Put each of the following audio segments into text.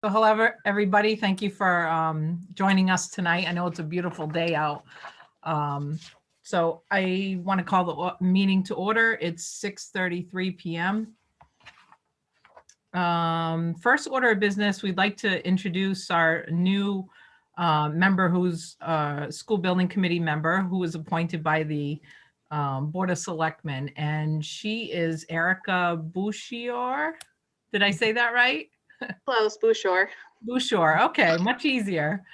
So hello, everybody. Thank you for joining us tonight. I know it's a beautiful day out. So I want to call the meeting to order. It's 6:33 p.m. First order of business, we'd like to introduce our new member who's a school building committee member who was appointed by the Board of Selectmen, and she is Erica Bouchior. Did I say that right? Close, Bouchor. Bouchor, okay, much easier.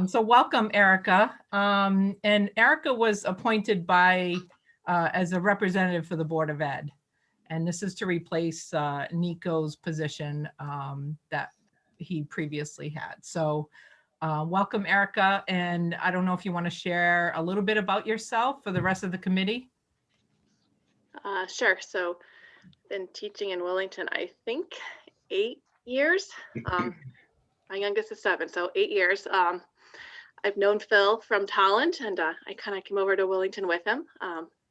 So welcome, Erica. And Erica was appointed by as a representative for the Board of Ed. And this is to replace Nico's position that he previously had. So welcome, Erica. And I don't know if you want to share a little bit about yourself for the rest of the committee. Sure. So been teaching in Willington, I think 8 years. My youngest is 7, so 8 years. I've known Phil from Talent, and I kind of came over to Willington with him.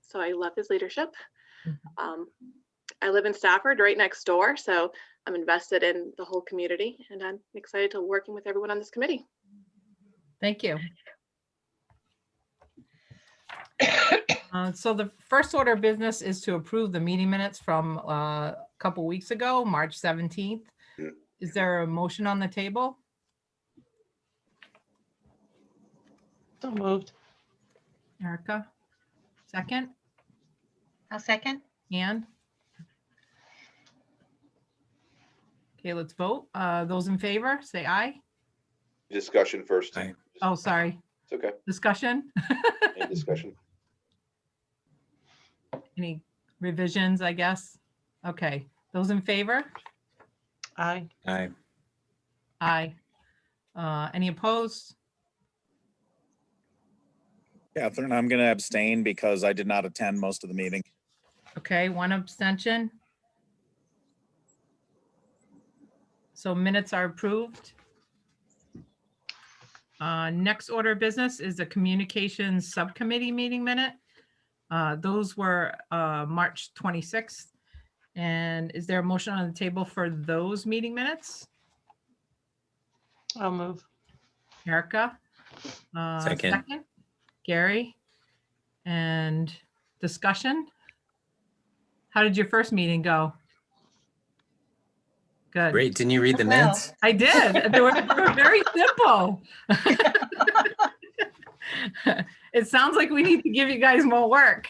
So I love his leadership. I live in Stafford, right next door, so I'm invested in the whole community, and I'm excited to working with everyone on this committee. Thank you. So the first order of business is to approve the meeting minutes from a couple weeks ago, March 17th. Is there a motion on the table? So moved. Erica, second? I'll second. Ann? Okay, let's vote. Those in favor, say aye. Discussion first. Aye. Oh, sorry. It's okay. Discussion? Any discussion? Any revisions, I guess? Okay, those in favor? Aye. Aye. Aye. Any opposed? Catherine, I'm going to abstain because I did not attend most of the meeting. Okay, one abstention. So minutes are approved. Next order of business is the Communications Subcommittee meeting minute. Those were March 26th. And is there a motion on the table for those meeting minutes? I'll move. Erica? Second. Gary? And discussion? How did your first meeting go? Good. Great. Didn't you read the Well. minutes? I did. They were very simple. It sounds like we need to give you guys more work.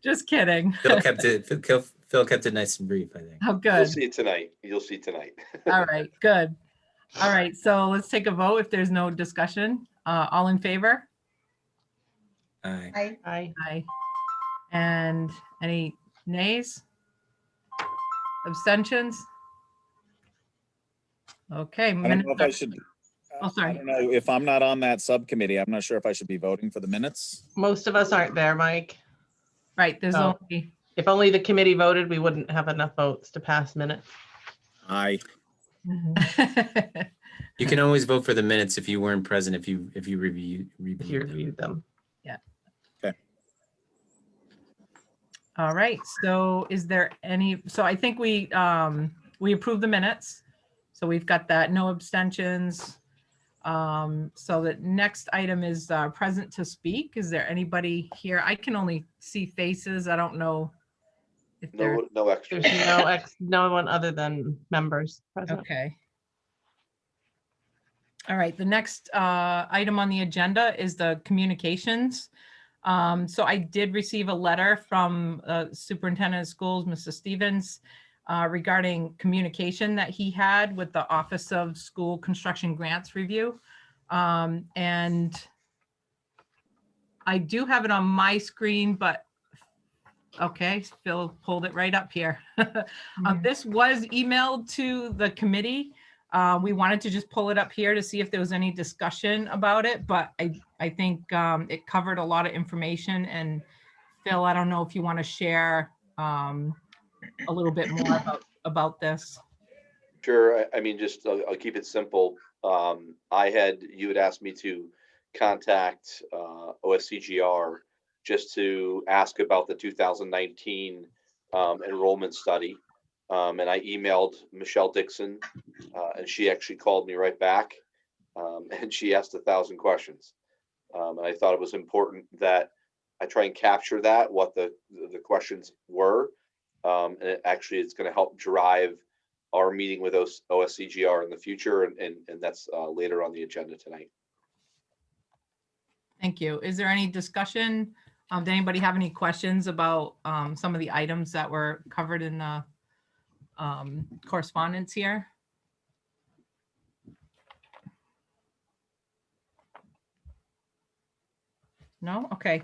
Just kidding. Phil kept it nice and brief, I think. Oh, You'll good. see it tonight. You'll see tonight. All right, good. All right, so let's take a vote if there's no discussion. All in favor? Aye. Aye. Aye. Aye. And any nays? Abstentions? Okay. I don't know if I minutes should. Oh, sorry. I don't know if I'm not on that subcommittee. I'm not sure if I should be voting for the minutes. Most of us aren't there, Mike. Right, there's Oh. only, If only the committee voted, we wouldn't have enough votes to pass minutes. Aye. You can always vote for the minutes if you weren't present, if you If you reviewed them. reviewed them. all right, so is there any, so I think we approved the minutes. So we've got that, no abstentions. So the next item is present to speak. Is there anybody here? I can only see faces. I don't know if they're, No extra. There's no one other than members present. okay. All right, the next item on the agenda is the communications. So I did receive a letter from Superintendent of Schools, Mr. Stevens, regarding communication that he had with the Office of School Construction Grants Review. And I do have it on my screen, but okay, Phil pulled it right up here. This was emailed to the committee. We wanted to just pull it up here to see if there was any discussion about it, but I think it covered a lot of information. And Phil, I don't know if you want to share a little bit more about this. Sure. I mean, just I'll keep it simple. You had asked me to contact OSCGR just to ask about the 2019 enrollment study. And I emailed Michelle Dixon, and she actually called me right back, and she asked 1,000 questions. And I thought it was important that I try and capture that, what the questions were. And it's going to help drive our meeting with OSCGR in the future, and that's later on the agenda tonight. Thank you. Is there any discussion? Did anybody have any questions about some of the items that were covered in the correspondence here? No? Okay.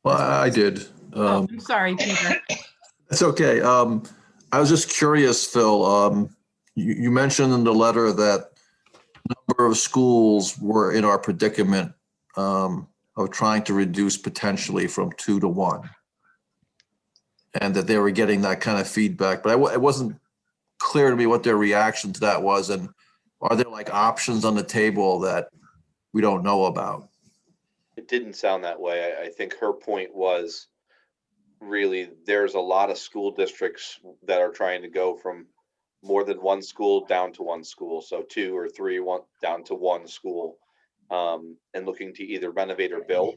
Well, I did. Oh, I'm sorry, Peter. It's okay. I was just curious, Phil. You mentioned in the letter that a number of schools were in our predicament of trying to reduce potentially from 2 to 1, and that they were getting that kind of feedback. But it wasn't clear to me what their reaction to that was. And are there like options on the table that we don't know about? It didn't sound that way. I think her point was really there's a lot of school districts that are trying to go from more than one school down to one school. So 2 or 3, down to 1 school, and looking to either renovate or build.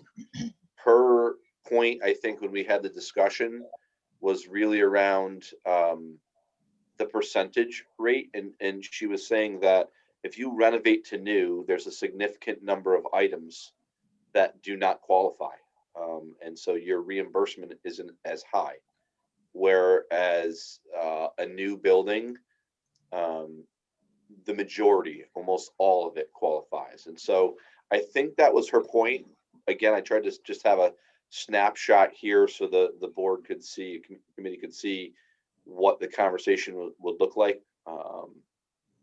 Her point, I think, when we had the discussion was really around the percentage rate. And she was saying that if you renovate to new, there's a significant number of items that do not qualify. And so your reimbursement isn't as high. Whereas a new building, the majority, almost all of it qualifies. And so I think that was her point. Again, I tried to just have a snapshot here so the board could see, committee could see what the conversation would look like.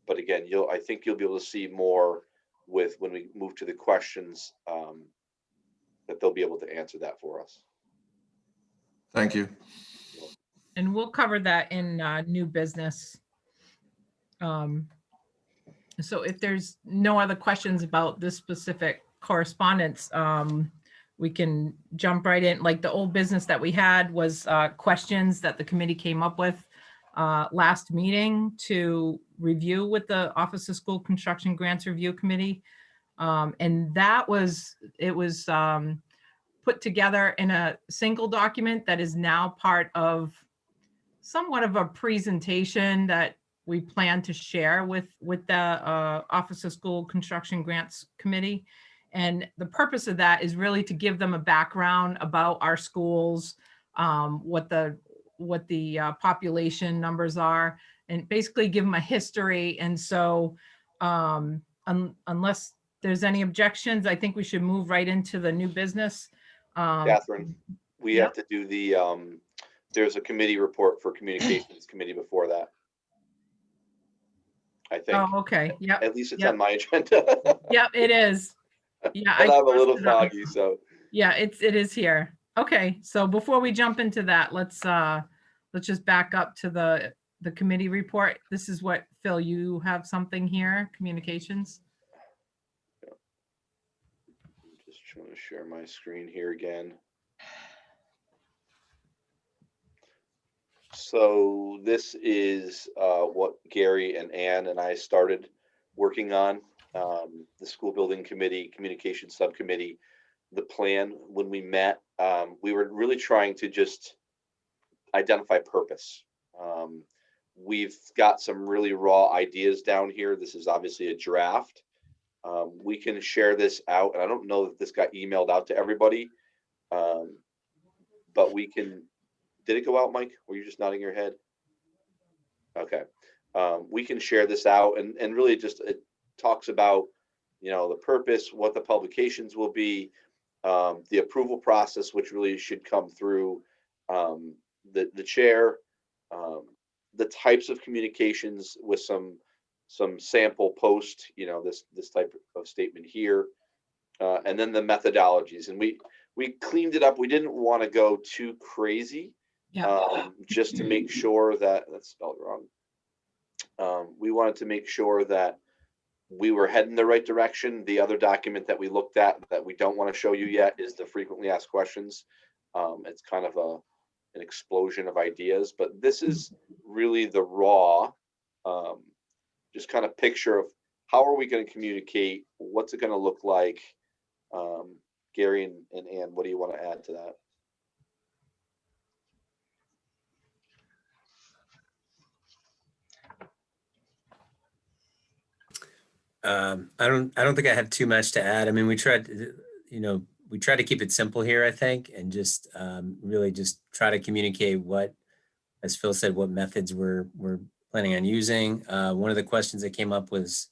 But again, I think you'll be able to see more when we move to the questions, that they'll be able to answer that for us. Thank you. And we'll cover that in new business. So if there's no other questions about this specific correspondence, we can jump right in. Like the old business that we had was questions that the committee came up with last meeting to review with the Office of School Construction Grants Review Committee. And it was put together in a single document that is now part of somewhat of a presentation that we plan to share with the Office of School Construction Grants Committee. And the purpose of that is really to give them a background about our schools, what the population numbers are, and basically give them a history. And so unless there's any objections, I think we should move right into the new business. Catherine, we have to do there's a committee report for communications committee before that. I think. Oh, okay. Yep. At least it's on my agenda. Yep, it is. Yeah. But I'm a little foggy, so. Yeah, it is here. Okay, so before we jump into that, let's just back up to the committee report. This is what, Phil, you have something here, communications. I'm just trying to share my screen here again. So this is what Gary and Ann and I started working on, the school building committee, communication subcommittee. The plan when we met, we were really trying to just identify purpose. We've got some really raw ideas down here. This is obviously a draft. We can share this out. And I don't know if this got emailed out to everybody, but we can. Did it go out, Mike? Were you just nodding your head? Okay. We can share this out, and really just it talks about, the purpose, what the publications will be, the approval process, which really should come through the chair, the types of communications with some sample post, this type of statement here, and then the methodologies. And we cleaned it up. We didn't want to go too crazy. Yeah. Just to make sure that's spelled wrong. We wanted to make sure that we were heading the right direction. The other document that we looked at that we don't want to show you yet is the frequently asked questions. It's kind of an explosion of ideas, but this is really the raw, just kind of picture of how are we going to communicate? What's it going to look like? Gary and Ann, what do you want to add to that? I don't think I have too much to add. I mean, we tried to keep it simple here, I think, and just really just try to communicate what, as Phil said, what methods we're planning on using. One of the questions that came up was,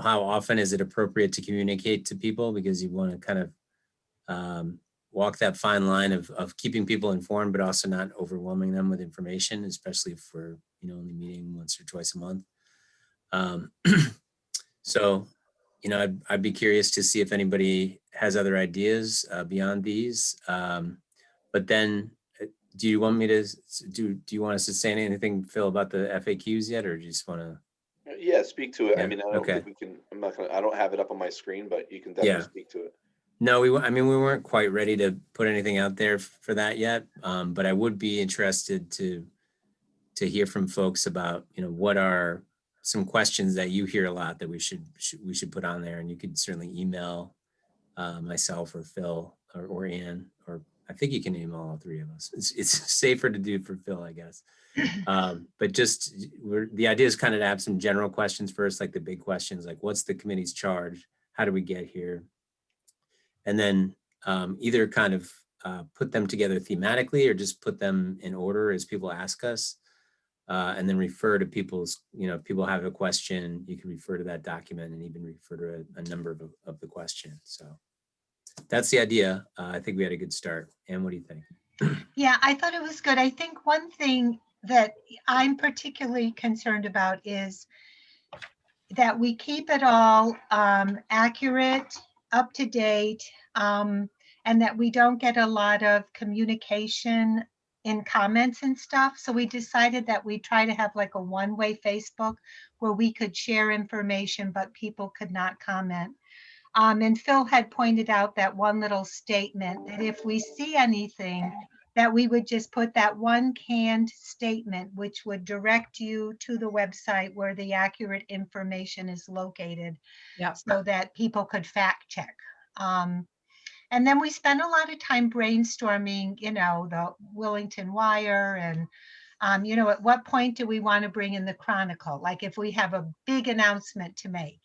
how often is it appropriate to communicate to people? Because you want to kind of walk that fine line of keeping people informed, but also not overwhelming them with information, especially if we're, only meeting once or twice a month. So, I'd be curious to see if anybody has other ideas beyond these. But then, do you want me to do you want us to say anything, Phil, about the FAQs yet, or do you just want to? Yeah, speak to it. Yeah, I mean, I don't think we can. I don't have it up on my screen, but you can definitely speak to it. No, we weren't quite ready to put anything out there for that yet. But I would be interested to hear from folks about, what are some questions that you hear a lot that we should put on there. And you could certainly email myself or Phil or Ann, or I think you can email all three of us. It's safer to do for Phil, I guess. But just the idea is kind of to have some general questions first, like the big questions, like what's the committee's charge? How do we get here? And then either kind of put them together thematically or just put them in order as people ask us. And then refer to people's, if people have a question, you can refer to that document and even refer to a number of the question. So that's the idea. I think we had a good start. Ann, what do you think? Yeah, I thought it was good. I think one thing that I'm particularly concerned about is that we keep it all accurate, up to date, and that we don't get a lot of communication in comments and stuff. So we decided that we try to have like a one-way Facebook where we could share information, but people could not comment. And Phil had pointed out that one little statement that if we see anything, that we would just put that one canned statement, which would direct you to the website where the accurate information is located, so that people could fact check. And then we spend a lot of time brainstorming, the Willington Wire and, at what point do we want to bring in the Chronicle? Like if we have a big announcement to make,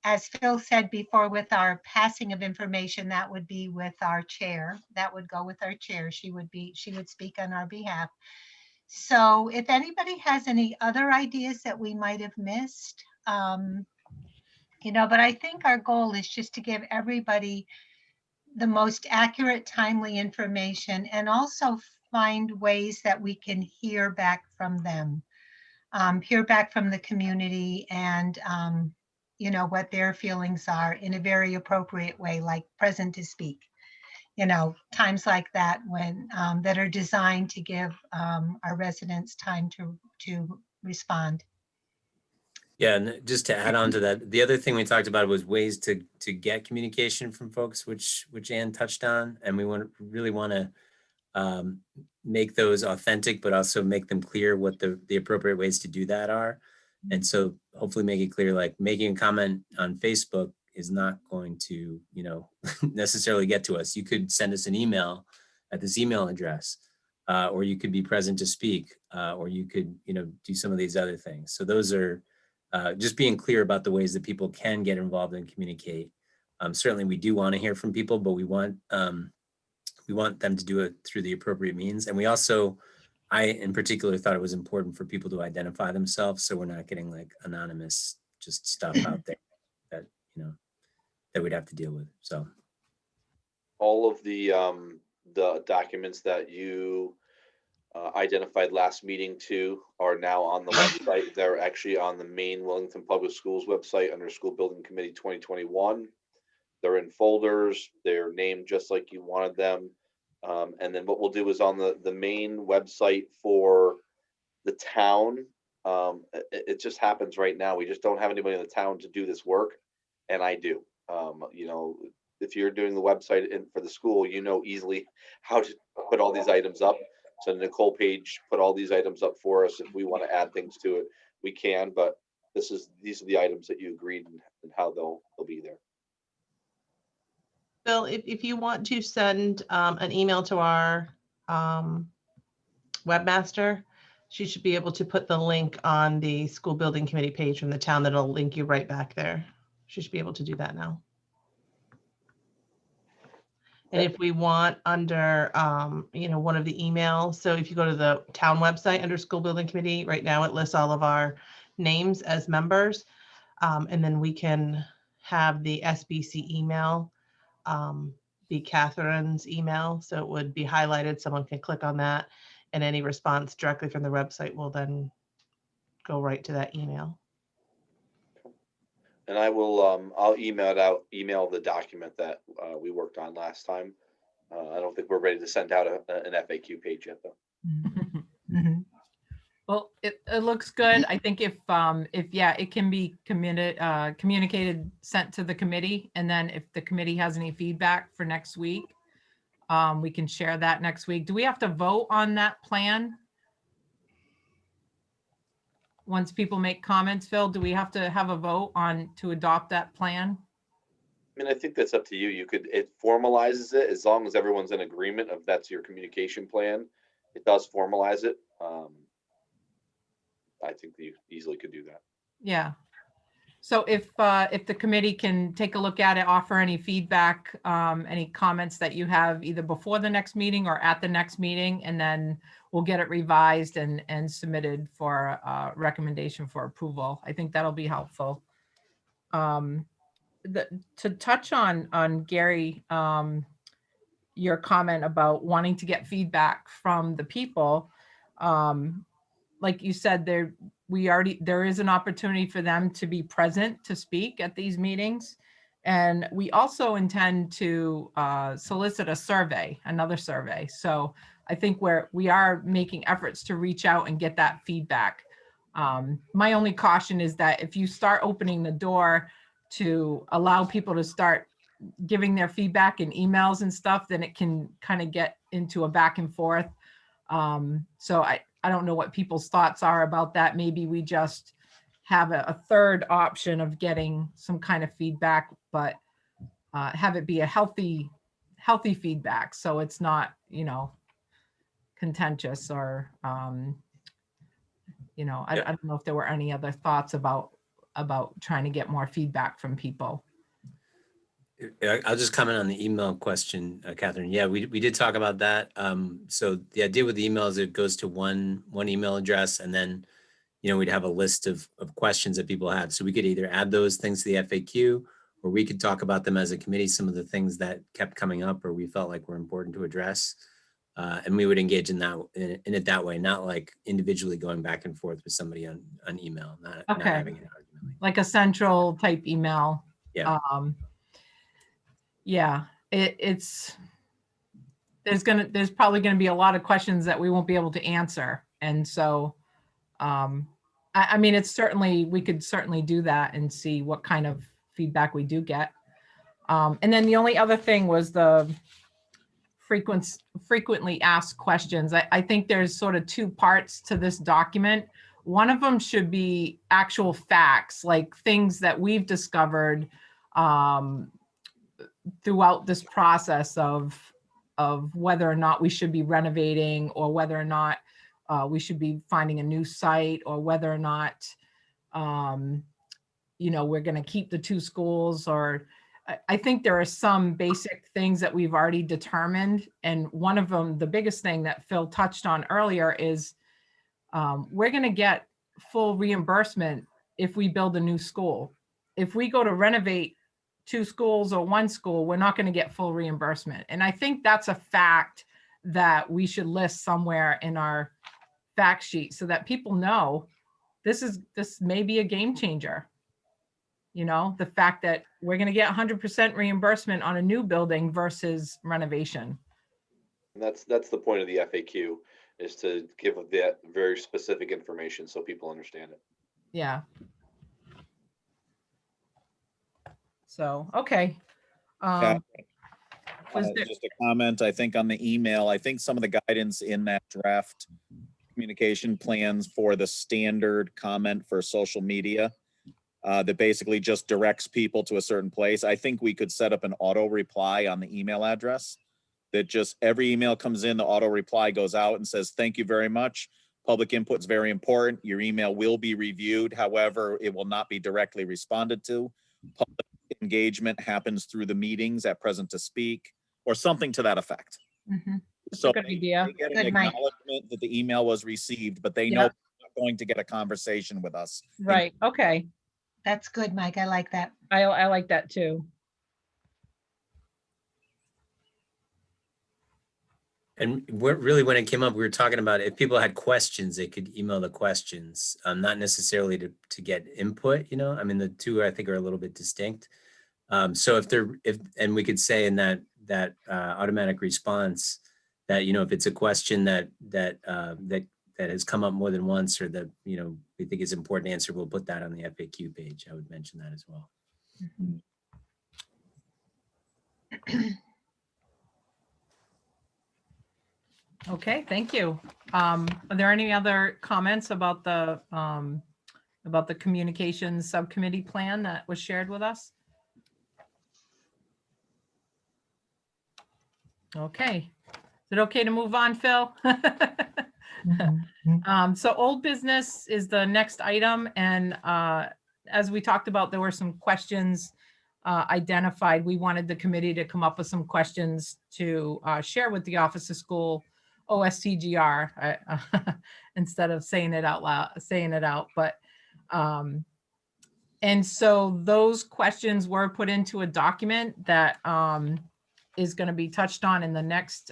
as Phil said before, with our passing of information, that would be with our chair. That would go with our chair. She would speak on our behalf. So if anybody has any other ideas that we might have missed, but I think our goal is just to give everybody the most accurate, timely information, and also find ways that we can hear back from them, hear back from the community, and what their feelings are in a very appropriate way, like present to speak, times like that when that are designed to give our residents time to respond. Yeah, and just to add on to that, the other thing we talked about was ways to get communication from folks, which Ann touched on, and we really want to make those authentic, but also make them clear what the appropriate ways to do that are. And so hopefully make it clear, like making a comment on Facebook is not going to, necessarily get to us. You could send us an email at this email address, or you could be present to speak, or you could, do some of these other things. So those are just being clear about the ways that people can get involved and communicate. Certainly we do want to hear from people, but we want them to do it through the appropriate means. And we also, I in particular thought it was important for people to identify themselves, so we're not getting like anonymous just stuff out there that that we'd have to deal with. So all of the documents that you identified last meeting too are now on the website. They're actually on the main Willington Public Schools website under School Building Committee 2021. They're in folders. They're named just like you wanted them. And then what we'll do is on the main website for the town, it just happens right now. We just don't have anybody in the town to do this work. And I do. if you're doing the website and for the school, you know easily how to put all these items up. So Nicole Page put all these items up for us. If we want to add things to it, we can, but these are the items that you agreed and how they'll be there. Bill, if you want to send an email to our webmaster, she should be able to put the link on the school building committee page from the town that'll link you right back there. She should be able to do that now. And if we want under, one of the emails, so if you go to the town website under school building committee, right now it lists all of our names as members. And then we can have the SBC email be Catherine's email. So it would be highlighted. Someone can click on that and any response directly from the website will then go right to that email. And I will, I'll email the document that we worked on last time. I don't think we're ready to send out an FAQ page yet, though. Well, it looks good. I think if it can be communicated, sent to the committee, and then if the committee has any feedback for next week, we can share that next week. Do we have to vote on that plan? Once people make comments, Phil, do we have to have a vote to adopt that plan? I mean, I think that's up to you. It formalizes it as long as everyone's in agreement of that's your communication plan. It does formalize it. I think you easily could do that. Yeah. So if the committee can take a look at it, offer any feedback, any comments that you have either before the next meeting or at the next meeting, and then we'll get it revised and submitted for recommendation for approval. I think that'll be helpful. To touch on Gary, your comment about wanting to get feedback from the people, like you said, there is an opportunity for them to be present to speak at these meetings. And we also intend to solicit another survey. So I think we are making efforts to reach out and get that feedback. My only caution is that if you start opening the door to allow people to start giving their feedback in emails and stuff, then it can kind of get into a back and forth. So I don't know what people's thoughts are about that. Maybe we just have a third option of getting some kind of feedback, but have it be a healthy feedback. So it's not, contentious or, I don't know if there were any other thoughts about trying to get more feedback from people. I'll just comment on the email question, Catherine. Yeah, we did talk about that. So the idea with the email is it goes to one email address, and then, we'd have a list of questions that people have. So we could either add those things to the FAQ, or we could talk about them as a committee, some of the things that kept coming up or we felt like were important to address. And we would engage in it that way, not like individually going back and forth with somebody on email, not having an argument. Like a central type email. Yeah. Yeah, there's probably gonna be a lot of questions that we won't be able to answer. And so, I mean, we could certainly do that and see what kind of feedback we do get. And then the only other thing was the frequently asked questions. I think there's sort of two parts to this document. One of them should be actual facts, like things that we've discovered throughout this process of whether or not we should be renovating, or whether or not we should be finding a new site, or whether or not, we're going to keep the two schools. Or I think there are some basic things that we've already determined. And one of them, the biggest thing that Phil touched on earlier, is we're going to get full reimbursement if we build a new school. If we go to renovate two schools or one school, we're not going to get full reimbursement. And I think that's a fact that we should list somewhere in our fact sheet so that people know this may be a game changer. The fact that we're going to get 100% reimbursement on a new building versus renovation. And that's the point of the FAQ, is to give that very specific information so people understand it. Yeah. So, okay. Yeah. Was there, Just a comment, I think on the email, I think some of the guidance in that draft communication plans for the standard comment for social media that basically just directs people to a certain place. I think we could set up an auto reply on the email address that just every email comes in, the auto reply goes out and says, thank you very much. Public input is very important. Your email will be reviewed. However, it will not be directly responded to. Public engagement happens through the meetings at present to speak, or something to that effect. Mhm. That's So a good idea. they get an Good, Mike. acknowledgement that the email was received, but they know Yep. they're not going to get a conversation with us. Right, okay. That's good, Mike. I like that. I like that too. And really, when it came up, we were talking about if people had questions, they could email the questions, not necessarily to get input, you know, I mean, the two I think are a little bit distinct. So and we could say in that automatic response that, you know, if it's a question that has come up more than once, or that, you know, we think is important to answer, we'll put that on the FAQ page. I would mention that as well. Okay, thank you. Are there any other comments about the communications subcommittee plan that was shared with us? Okay, is it okay to move on, Phil? So old business is the next item, and as we talked about, there were some questions identified. We wanted the committee to come up with some questions to share with the Office of School OSTGR instead of saying it out. But and so those questions were put into a document that is going to be touched on in the next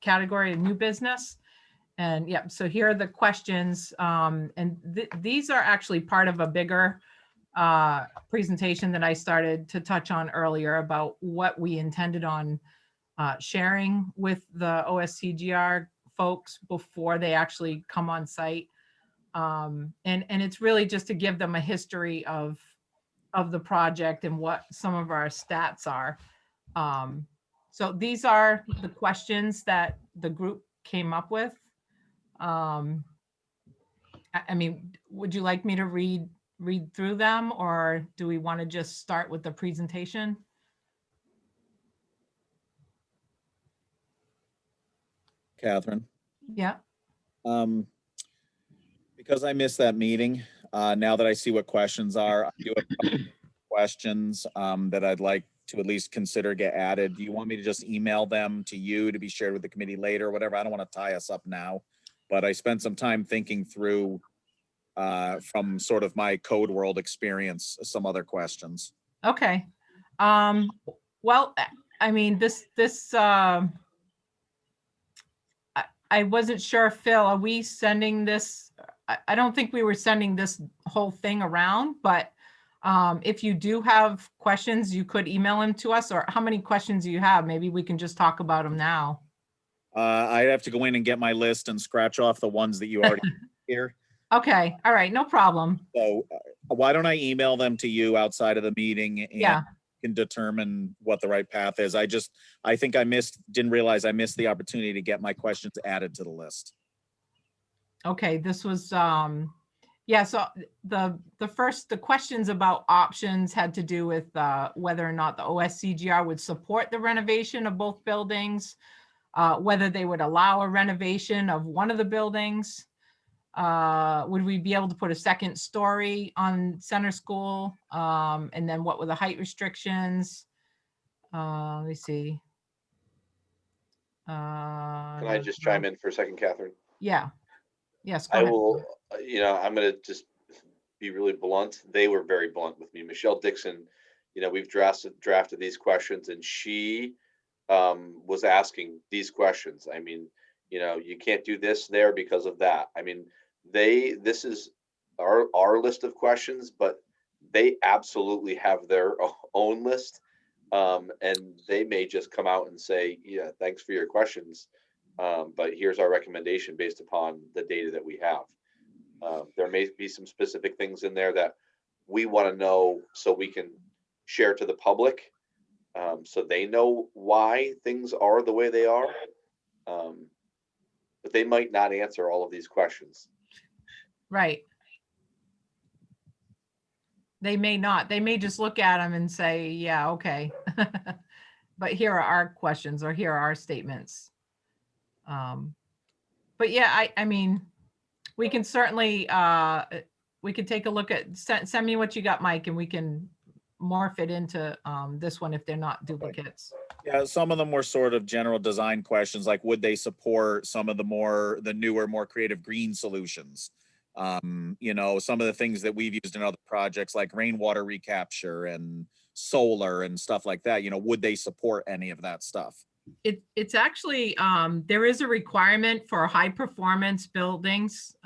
category of new business. And yeah, so here are the questions, and these are actually part of a bigger presentation that I started to touch on earlier about what we intended on sharing with the OSTGR folks before they actually come on site. And it's really just to give them a history of the project and what some of our stats are. So these are the questions that the group came up with. I mean, would you like me to read through them, or do we want to just start with the presentation? Catherine, Yeah. because I missed that meeting, now that I see what questions are, I do have a couple questions that I'd like to at least consider get added. Do you want me to just email them to you to be shared with the committee later or whatever? I don't want to tie us up now, but I spent some time thinking through from sort of my code world experience, some other questions. Okay. Well, I mean, I wasn't sure, Phil, are we sending this? I don't think we were sending this whole thing around, but if you do have questions, you could email them to us. Or how many questions do you have? Maybe we can just talk about them now. I'd have to go in and get my list and scratch off the ones that you already here. Okay. All right. No problem. So why don't I email them to you outside of the meeting, and Yeah. can determine what the right path is. I think didn't realize I missed the opportunity to get my questions added to the list. Okay. This was, yeah. So the questions about options had to do with whether or not the OSCGR would support the renovation of both buildings, whether they would allow a renovation of one of the buildings. Would we be able to put a second story on Center School? And then what were the height restrictions? Let me see. Can I just chime in for a second, Catherine? Yeah. Yes. Go I ahead. will, I'm going to just be really blunt. They were very blunt with me. Michelle Dixon, we've drafted these questions, and she was asking these questions. I mean, you can't do this there because of that. I mean, this is our list of questions, but they absolutely have their own list. And they may just come out and say, yeah, thanks for your questions. But here's our recommendation based upon the data that we have. There may be some specific things in there that we want to know so we can share to the public. So they know why things are the way they are. But they might not answer all of these questions. Right. They may not. They may just look at them and say, yeah, okay. But here are our questions, or here are our statements. But yeah, I mean, we can certainly, we could take a look at, send me what you got, Mike, and we can morph it into this one if they're not duplicates. Yeah, some of them were sort of general design questions, like would they support some of the newer, more creative green solutions? You know, some of the things that we've used in other projects like rainwater recapture and solar and stuff like that, you know, would they support any of that stuff? It's actually, there is a requirement for high performance buildings.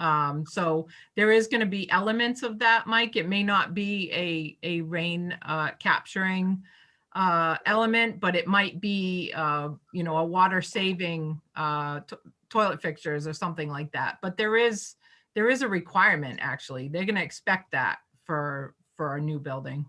So there is going to be elements of that, Mike. It may not be a rain capturing element, but it might be, you know, a water saving toilet fixtures or something like that. But there is a requirement, actually. They're going to expect that for a new building.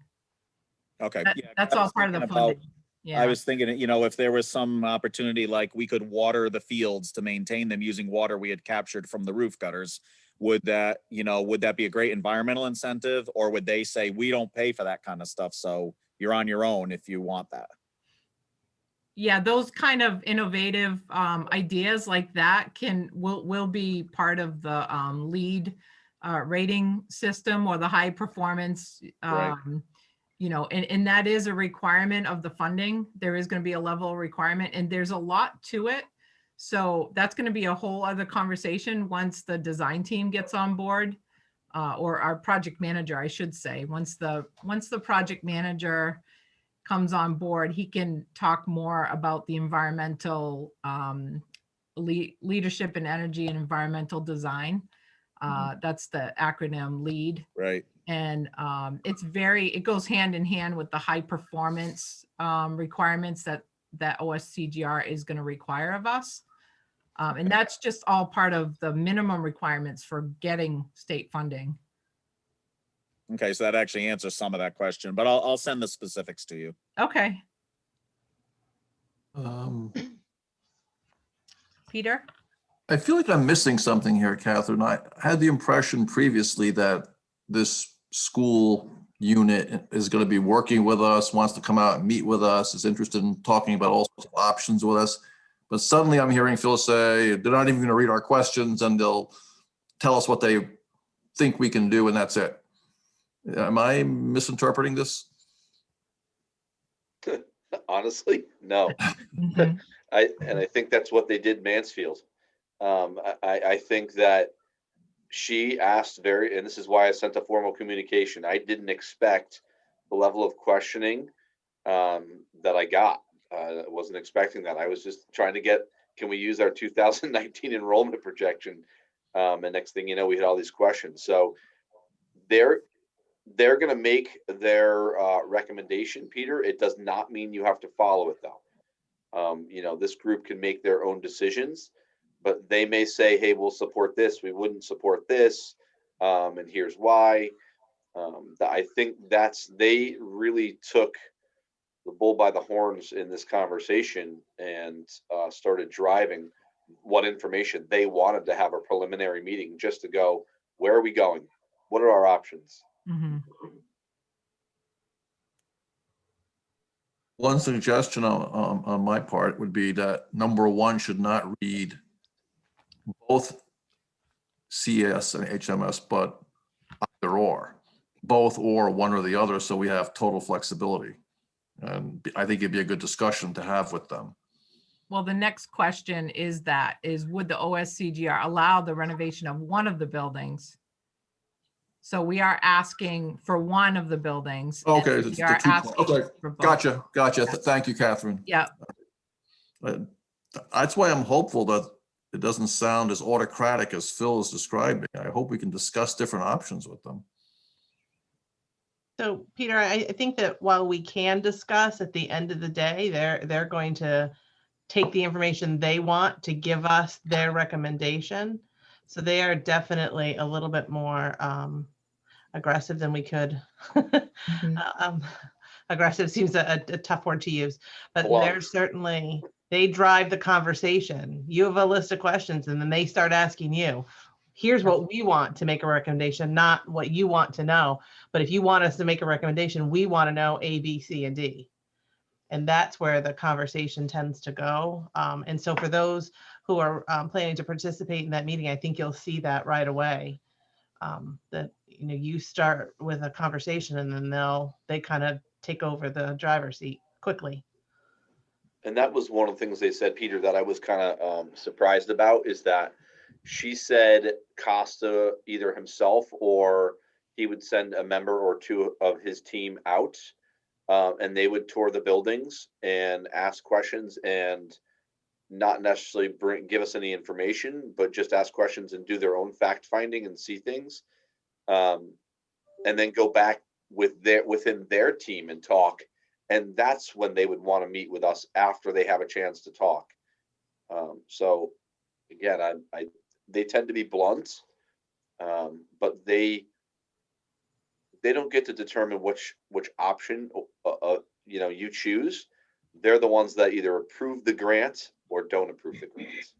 Okay. That- Yeah, that's I was all part of the thinking about- funding. Yeah. I was thinking, you know, if there was some opportunity, like we could water the fields to maintain them using water we had captured from the roof gutters, would that, you know, would that be a great environmental incentive? Or would they say, we don't pay for that kind of stuff, so you're on your own if you want that? Yeah, those kind of innovative ideas like that will be part of the lead rating system, or the high performance. Right. You know, and that is a requirement of the funding. There is going to be a level requirement, and there's a lot to it. So that's going to be a whole other conversation once the design team gets on board, or our project manager, I should say. Once the project manager comes on board, he can talk more about the environmental leadership in energy and environmental design. That's the acronym LEAD. Right. And it goes hand in hand with the high performance requirements that OSCGR is going to require of us. And that's just all part of the minimum requirements for getting state funding. Okay, so that actually answers some of that question, but I'll send the specifics to you. Okay, Peter? I feel like I'm missing something here, Catherine. I had the impression previously that this school unit is going to be working with us, wants to come out and meet with us, is interested in talking about all sorts of options with us. But suddenly I'm hearing Phil say they're not even going to read our questions and they'll tell us what they think we can do, and that's it. Am I misinterpreting this? Honestly, no. Mhm. I think that's what they did Mansfield. I think that she asked and this is why I sent a formal communication. I didn't expect the level of questioning that I got. I wasn't expecting that. I was just trying to get, can we use our 2019 enrollment projection? And next thing you know, we had all these questions. So they're going to make their recommendation, Peter. It does not mean you have to follow it, though. You know, this group can make their own decisions, but they may say, hey, we'll support this, we wouldn't support this, and here's why. I think they really took the bull by the horns in this conversation and started driving what information they wanted to have a preliminary meeting just to go, where are we going? What are our options? Mhm. One suggestion on my part would be that number one should not read both CS and HMS, but either or, both or one or the other, so we have total flexibility. And I think it'd be a good discussion to have with them. Well, the next question is would the OSCGR allow the renovation of one of the buildings? So we are asking for one of the buildings. and Okay, we it's are the 2 asking okay, for both. gotcha. Thank you, Catherine. Yeah, That's why I'm hopeful that it doesn't sound as autocratic as Phil is describing. I hope we can discuss different options with them. So Peter, I think that while we can discuss, at the end of the day, they're going to take the information they want to give us their recommendation. So they are definitely a little bit more aggressive than we could Mhm. aggressive seems a tough word to use, but Blunt. they're certainly, they drive the conversation. You have a list of questions and then they start asking you, here's what we want to make a recommendation, not what you want to know. But if you want us to make a recommendation, we want to know A, B, C, and D. And that's where the conversation tends to go. And so for those who are planning to participate in that meeting, I think you'll see that right away. That, you know, you start with a conversation and then they kind of take over the driver's seat quickly. And that was one of the things they said, Peter, that I was kind of surprised about, is that she said Costa either himself or he would send a member or two of his team out, and they would tour the buildings and ask questions and not necessarily give us any information, but just ask questions and do their own fact finding and see things, and then go back within their team and talk. And that's when they would want to meet with us after they have a chance to talk. So again, they tend to be blunt, but they don't get to determine which option you know, you choose. They're the ones that either approve the grant or don't approve the grant.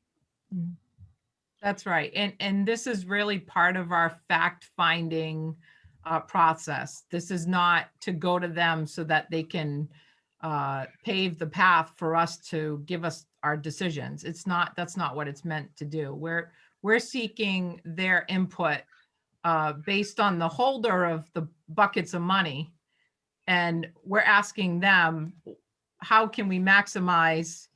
That's right. And this is really part of our fact-finding process. This is not to go to them so that they can pave the path for us to give us our decisions. That's not what it's meant to do. We're seeking their input based on the holder of the buckets of money. And we're asking them, how can we maximize,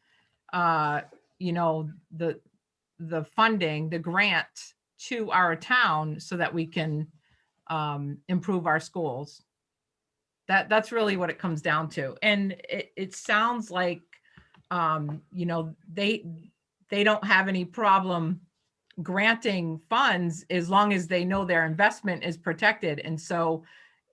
you know, the funding, the grant to our town so that we can improve our schools. That's really what it comes down to. And it sounds like, you know, they don't have any problem granting funds as long as they know their investment is protected. And so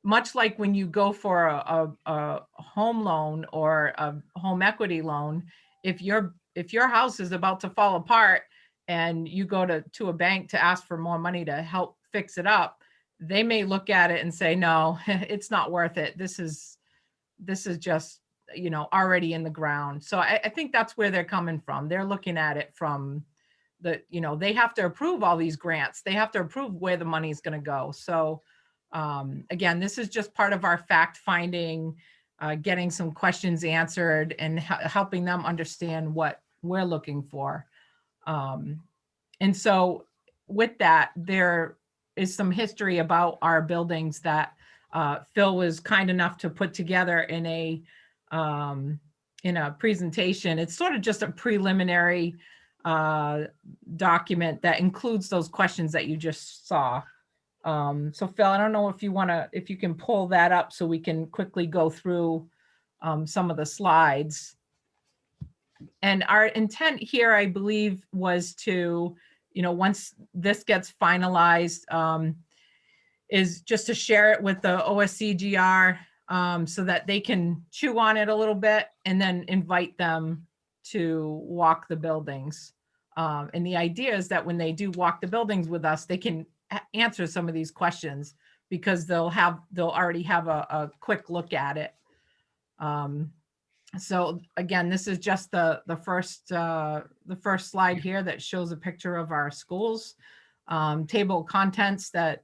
much like when you go for a home loan or a home equity loan, if your house is about to fall apart and you go to a bank to ask for more money to help fix it up, they may look at it and say, no, it's not worth it. This is just, you know, already in the ground. So I think that's where they're coming from. They're looking at it from you know, they have to approve all these grants. They have to approve where the money is going to go. So again, this is just part of our fact finding, getting some questions answered and helping them understand what we're looking for. And so with that, there is some history about our buildings that Phil was kind enough to put together in a presentation. It's sort of just a preliminary document that includes those questions that you just saw. So Phil, I don't know if you can pull that up so we can quickly go through some of the slides. And our intent here, I believe, was to, you know, once this gets finalized, is just to share it with the OSCGR so that they can chew on it a little bit and then invite them to walk the buildings. And the idea is that when they do walk the buildings with us, they can answer some of these questions because they'll already have a quick look at it. So again, this is just the first slide here that shows a picture of our schools, table of contents that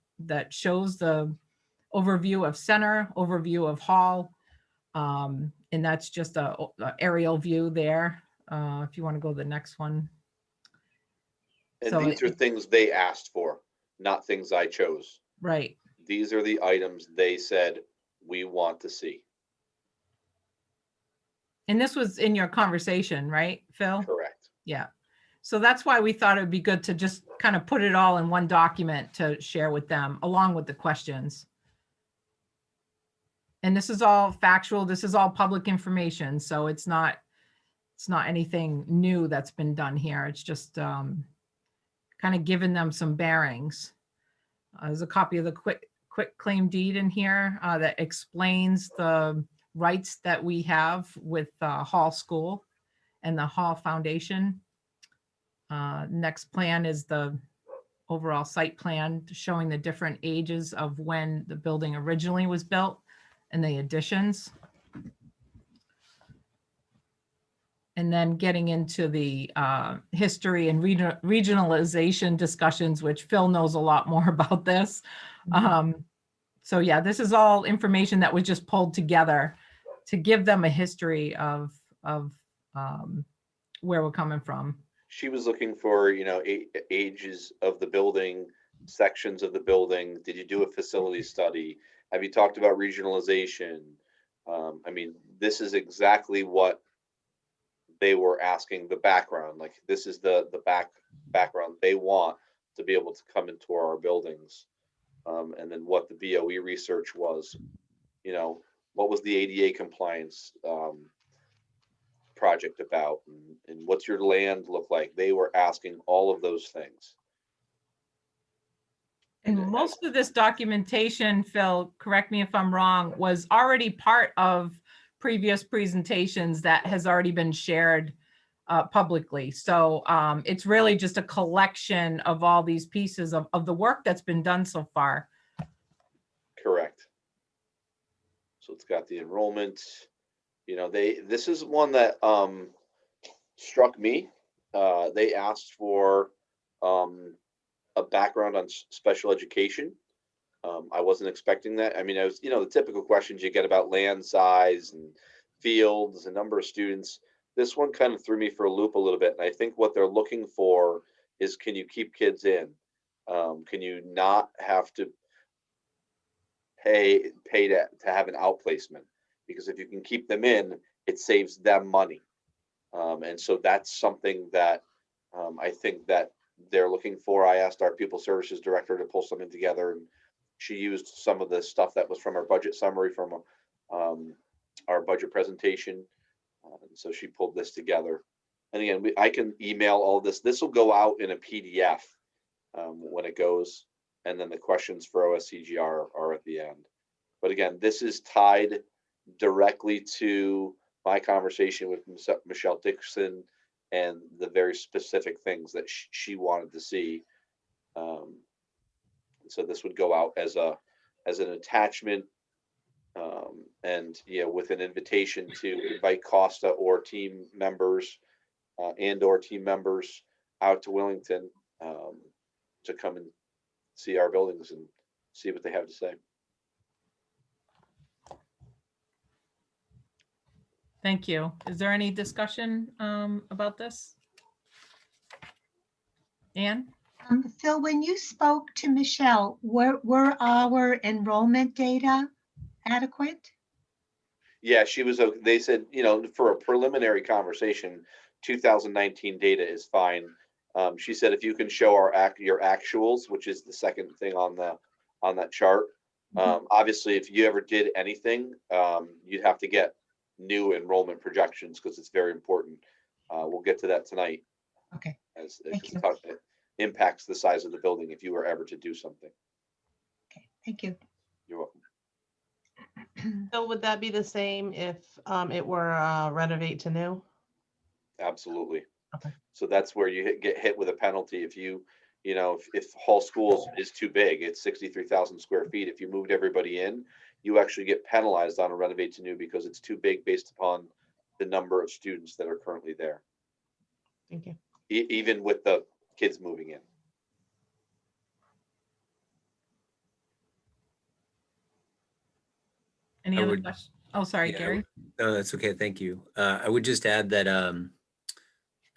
shows the overview of center, overview of hall, and that's just a aerial view there. If you want to go to the next one. And So these are things they asked for, not things I chose. Right. These are the items they said we want to see. And this was in your conversation, right, Phil? Correct. Yeah. So that's why we thought it would be good to just kind of put it all in one document to share with them along with the questions. And this is all factual. This is all public information. So it's not anything new that's been done here. It's just kind of giving them some bearings. There's a copy of the quick claim deed in here that explains the rights that we have with Hall School and the Hall Foundation. Next plan is the overall site plan showing the different ages of when the building originally was built and the additions. And then getting into the history and regionalization discussions, which Phil knows a lot more about this. So yeah, this is all information that was just pulled together to give them a history of where we're coming from. She was looking for, ages of the building, sections of the building. Did you do a facility study? Have you talked about regionalization? I mean, this is exactly what they were asking, the background. Like, this is the background they want to be able to come into our buildings. And then what the BOE research was, what was the ADA compliance project about, and what's your land look like? They were asking all of those things. And most of this documentation, Phil, correct me if I'm wrong, was already part of previous presentations that has already been shared publicly. So it's really just a collection of all these pieces of the work that's been done so far. Correct. So it's got the enrollment. This is one that struck me. They asked for a background on special education. I wasn't expecting that. I mean, I was, the typical questions you get about land size and fields and number of students. This one kind of threw me for a loop a little bit. And I think what they're looking for is, can you keep kids in? Can you not have to pay to have an outplacement? Because if you can keep them in, it saves them money. And so that's something that I think that they're looking for. I asked our People Services Director to pull something together, and she used some of the stuff that was from our budget summary from our budget presentation. So she pulled this together. And again, I can email all this. This will go out in a PDF when it goes, and then the questions for OSCGR are at the end. But again, this is tied directly to my conversation with Michelle Dixon and the very specific things that she wanted to see. So this would go out as an attachment, and with an invitation to invite Costa or team members and/or team members out to Willington to come and see our buildings and see what they have to say. Thank you. Is there any discussion about this? Anne? Phil, when you spoke to Michelle, were our enrollment data adequate? Yeah, they said, for a preliminary conversation, 2019 data is fine. She said, if you can show your actuals, which is the second thing on that chart. Obviously, if you ever did anything, you'd have to get new enrollment projections, because it's very important. We'll get to that tonight. Okay. As Thank you. it impacts the size of the building if you were ever to do something. Okay, thank you. You're welcome. So would that be the same if it were renovate to new? Absolutely. Okay. So that's where you get hit with a penalty if if Hall Schools is too big. It's 63,000 square feet. If you moved everybody in, you actually get penalized on a renovate to new because it's too big based upon the number of students that are currently there. Thank you. Even with the kids moving in. Any I other would- questions? Oh, sorry, Yeah, Gary. No, that's okay. Thank you. I would just add that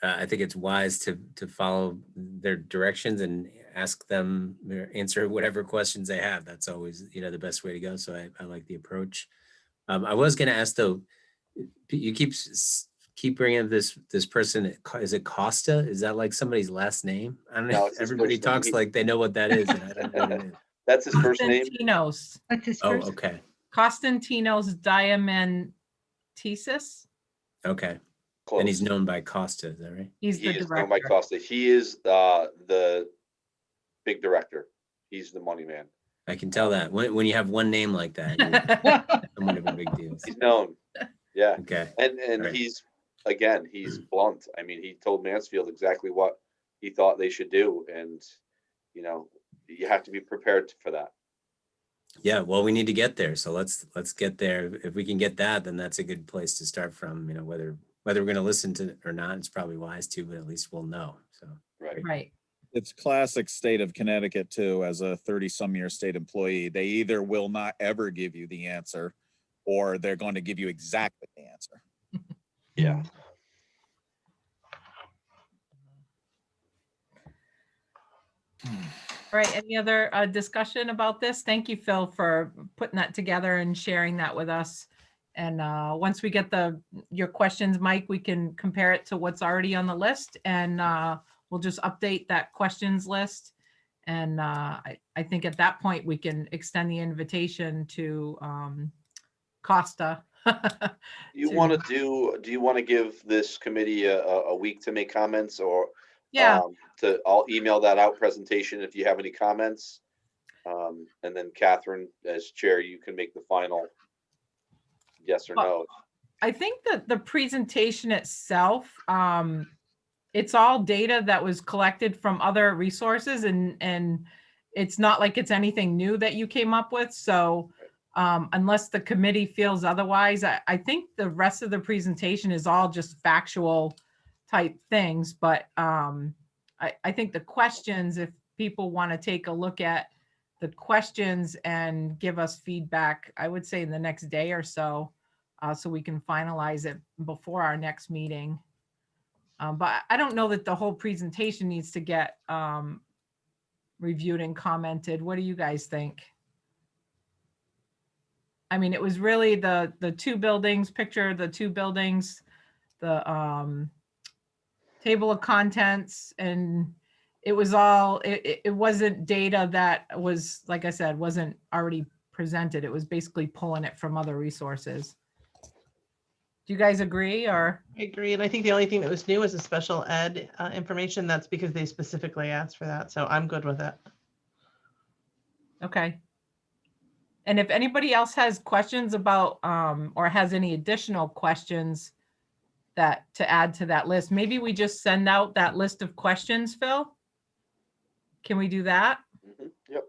I think it's wise to follow their directions and ask them, or answer whatever questions they have. That's always, the best way to go. So I like the approach. I was going to ask though, you keep bringing up this person. Is it Costa? Is that like somebody's last name? I don't No, know. it's his Everybody first name. talks like they know what that is, and I don't know what it is. That's his first name. Constantinos. What's his Oh, first? okay. Constantinos Diamantesis. Okay. Close. And he's known by Costa, is that right? He's He the is known by director. Costa. He is the big director. He's the money man. I can tell that when you have one name like that, you're somewhat of a big deal. He's known. Yeah. Okay. And Right. he's blunt. I mean, he told Mansfield exactly what he thought they should do. And, you have to be prepared for that. Yeah, well, we need to get there. So let's get there. If we can get that, then that's a good place to start from, whether whether we're going to listen to it or not, it's probably wise to, but at least we'll know. So, Right. Right. It's classic state of Connecticut too, as a 30-some-year state employee. They either will not ever give you the answer or they're going to give you exactly the answer. Yeah. All right, any other discussion about this? Thank you, Phil, for putting that together and sharing that with us. And once we get your questions, Mike, we can compare it to what's already on the list, and we'll just update that questions list. And I think at that point, we can extend the invitation to Costa. Do you want to give this committee a week to make comments, or Yeah, I'll email that out presentation if you have any comments. And then Catherine, as chair, you can make the final yes or no. I think that the presentation itself, it's all data that was collected from other resources, and it's not like it's anything new that you came up with. So unless the committee feels otherwise, I think the rest of the presentation is all just factual type things. But I think the questions, if people want to take a look at the questions and give us feedback, I would say in the next day or so, so we can finalize it before our next meeting. But I don't know that the whole presentation needs to get reviewed and commented. What do you guys think? I mean, it was really the two buildings, picture the two buildings, the table of contents, and it was all, it wasn't data that was, like I said, wasn't already presented. It was basically pulling it from other resources. Do you guys agree, or? I agree. And I think the only thing that was new was the special ed information. That's because they specifically asked for that. So I'm good with it. Okay. And if anybody else has questions about, or has any additional questions that to add to that list, maybe we just send out that list of questions, Phil? Can we do that? Yep.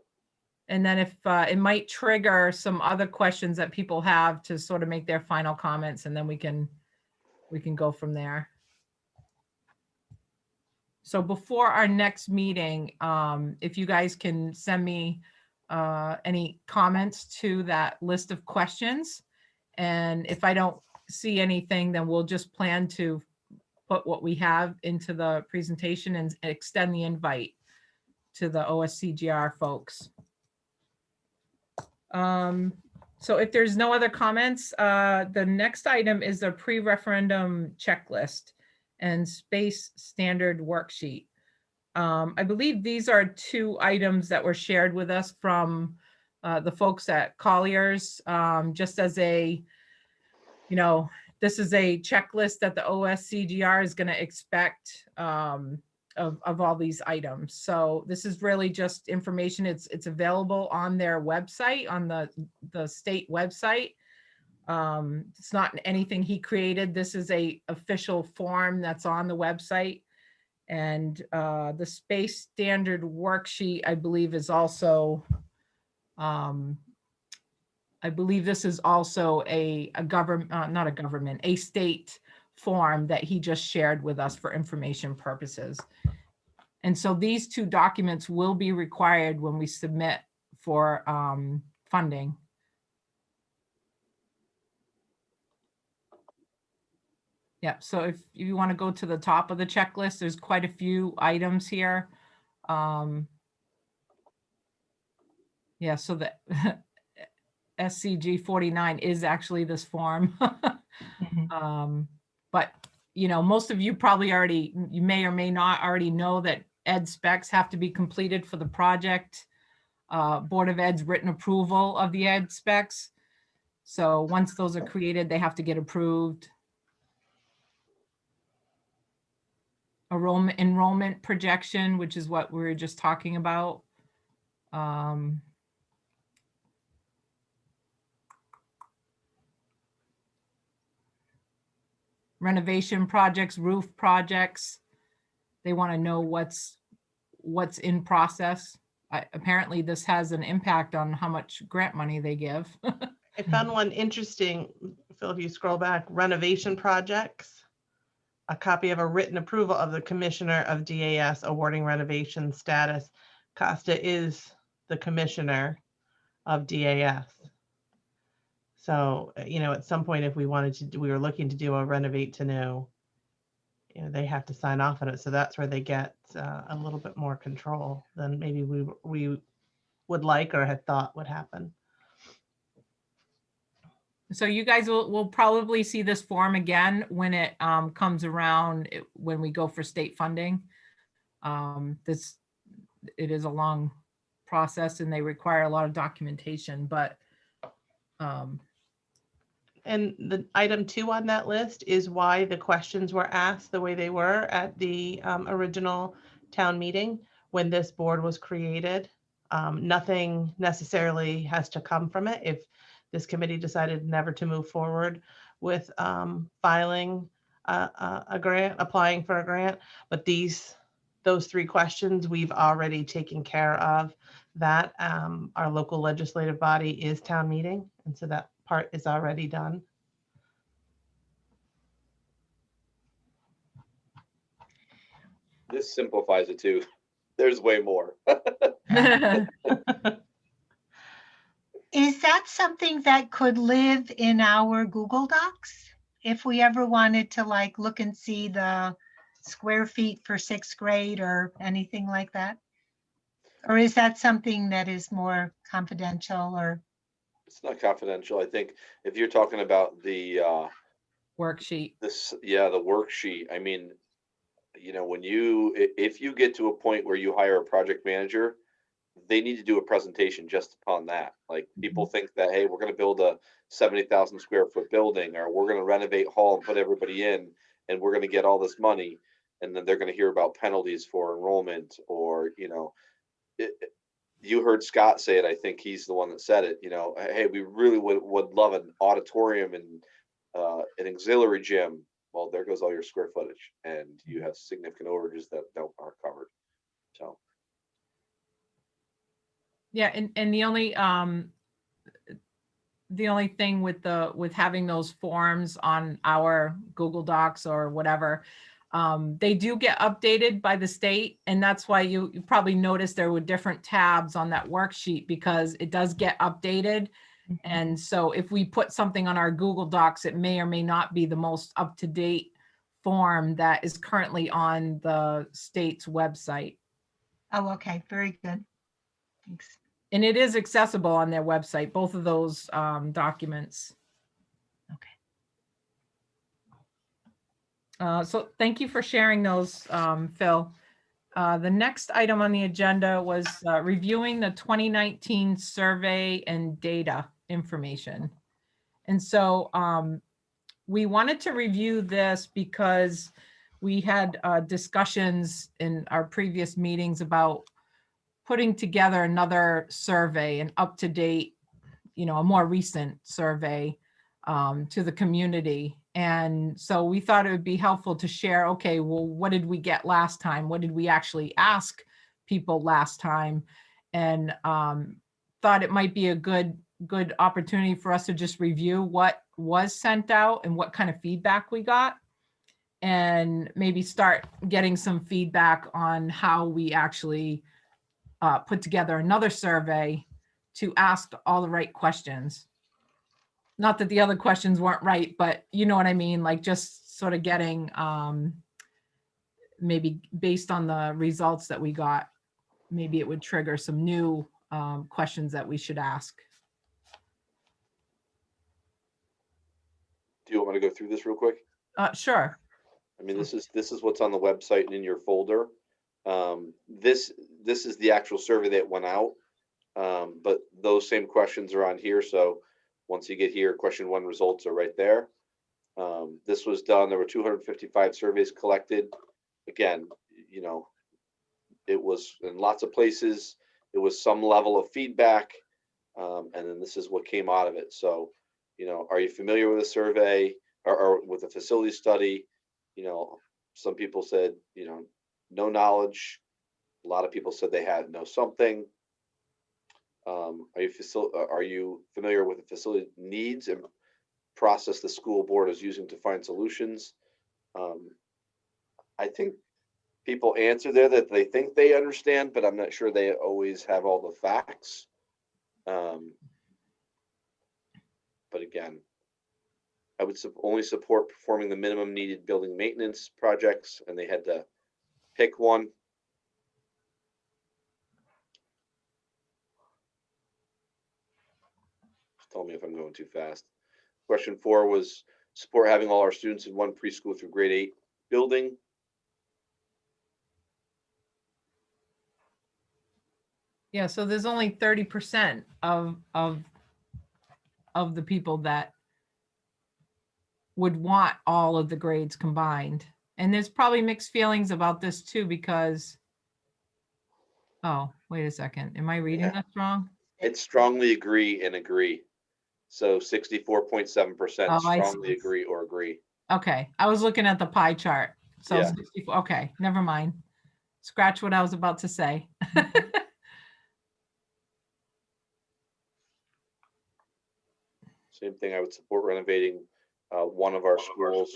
And then if it might trigger some other questions that people have to sort of make their final comments, and then we can go from there. So before our next meeting, if you guys can send me any comments to that list of questions, and if I don't see anything, then we'll just plan to put what we have into the presentation and extend the invite to the OSCGR folks. So if there's no other comments, the next item is the pre-referendum checklist and space standard worksheet. I believe these are two items that were shared with us from the folks at Collier's, just as a, this is a checklist that the OSCGR is going to expect of all these items. So this is really just information. It's available on their website, on the state website. It's not anything he created. This is a official form that's on the website. And the space standard worksheet, I believe, is also, I believe this is also a government, not a government, a state form that he just shared with us for information purposes. And so these two documents will be required when we submit for funding. Yeah, so if you want to go to the top of the checklist, there's quite a few items here. Yeah, so the SCG 49 is actually this form. But, most of you probably already, you may or may not already know that ed specs have to be completed for the project. Board of Ed's written approval of the ed specs. So once those are created, they have to get approved. Enrollment projection, which is what we were just talking about. Renovation projects, roof projects. They want to know what's in process. Apparently this has an impact on how much grant money they give. I found one interesting, Phil, if you scroll back, renovation projects. a copy of a written approval of the Commissioner of DAS awarding renovation status. Costa is the Commissioner of DAS. So, at some point, if we we were looking to do a renovate to new, they have to sign off on it. So that's where they get a little bit more control than maybe we would like or had thought would happen. So you guys will probably see this form again when it comes around, when we go for state funding. It is a long process and they require a lot of documentation, but and the item 2 on that list is why the questions were asked the way they were at the original town meeting when this board was created. Nothing necessarily has to come from it. If this committee decided never to move forward with filing a grant, applying for a grant, but those 3 questions we've already taken care of. That our local legislative body is town meeting, and so that part is already done. This simplifies it too. There's way more. Is that something that could live in our Google Docs? If we ever wanted to like look and see the square feet for 6th grade or anything like that? Or is that something that is more confidential or? It's not confidential. I think if you're talking about the worksheet. the worksheet, I mean, if you get to a point where you hire a project manager, they need to do a presentation just upon that. Like people think that, hey, we're going to build a 70,000 square foot building, or we're going to renovate hall and put everybody in, and we're going to get all this money. And then they're going to hear about penalties for enrollment, or, you heard Scott say it. I think he's the one that said it, hey, we really would love an auditorium and an auxiliary gym. Well, there goes all your square footage, and you have significant overages that aren't covered. So. Yeah, and the only thing with having those forms on our Google Docs or whatever, they do get updated by the state, and that's why you probably noticed there were different tabs on that worksheet, because it does get updated. And so if we put something on our Google Docs, it may or may not be the most up-to-date form that is currently on the state's website. Oh, okay, very good. Thanks. And it is accessible on their website, both of those documents. Okay. So thank you for sharing those, Phil. The next item on the agenda was reviewing the 2019 survey and data information. And so we wanted to review this because we had discussions in our previous meetings about putting together another survey, an up-to-date, a more recent survey to the community. And so we thought it would be helpful to share, okay, well, what did we get last time? What did we actually ask people last time? And thought it might be a good opportunity for us to just review what was sent out and what kind of feedback we got, and maybe start getting some feedback on how we actually put together another survey to ask all the right questions. Not that the other questions weren't right, but you know what I mean? Like just sort of getting, maybe based on the results that we got, maybe it would trigger some new questions that we should ask. Do you want me to go through this real quick? Sure. I mean, this is what's on the website and in your folder. This is the actual survey that went out, but those same questions are on here. So once you get here, question 1 results are right there. This was done. There were 255 surveys collected. Again, it was in lots of places. It was some level of feedback, and then this is what came out of it. So, are you familiar with a survey or with a facility study? Some people said, no knowledge. A lot of people said they had know something. Are you familiar with the facility needs and process the school board is using to find solutions? I think people answer there that they think they understand, but I'm not sure they always have all the facts. But again, I would only support performing the minimum needed building maintenance projects, and they had to pick one. Tell me if I'm going too fast. Question 4 was support having all our students in one preschool through grade 8 building. Yeah, so there's only 30% of the people that would want all of the grades combined. And there's probably mixed feelings about this too, because, oh, wait a second. Am I reading Yeah. this wrong? It's strongly agree and agree. So 64.7% Oh, I see. strongly agree or agree. Okay, I was looking at the pie chart. So Yeah. 64, okay, never mind. Scratch what I was about to say. Same thing, I would support renovating one of our schools.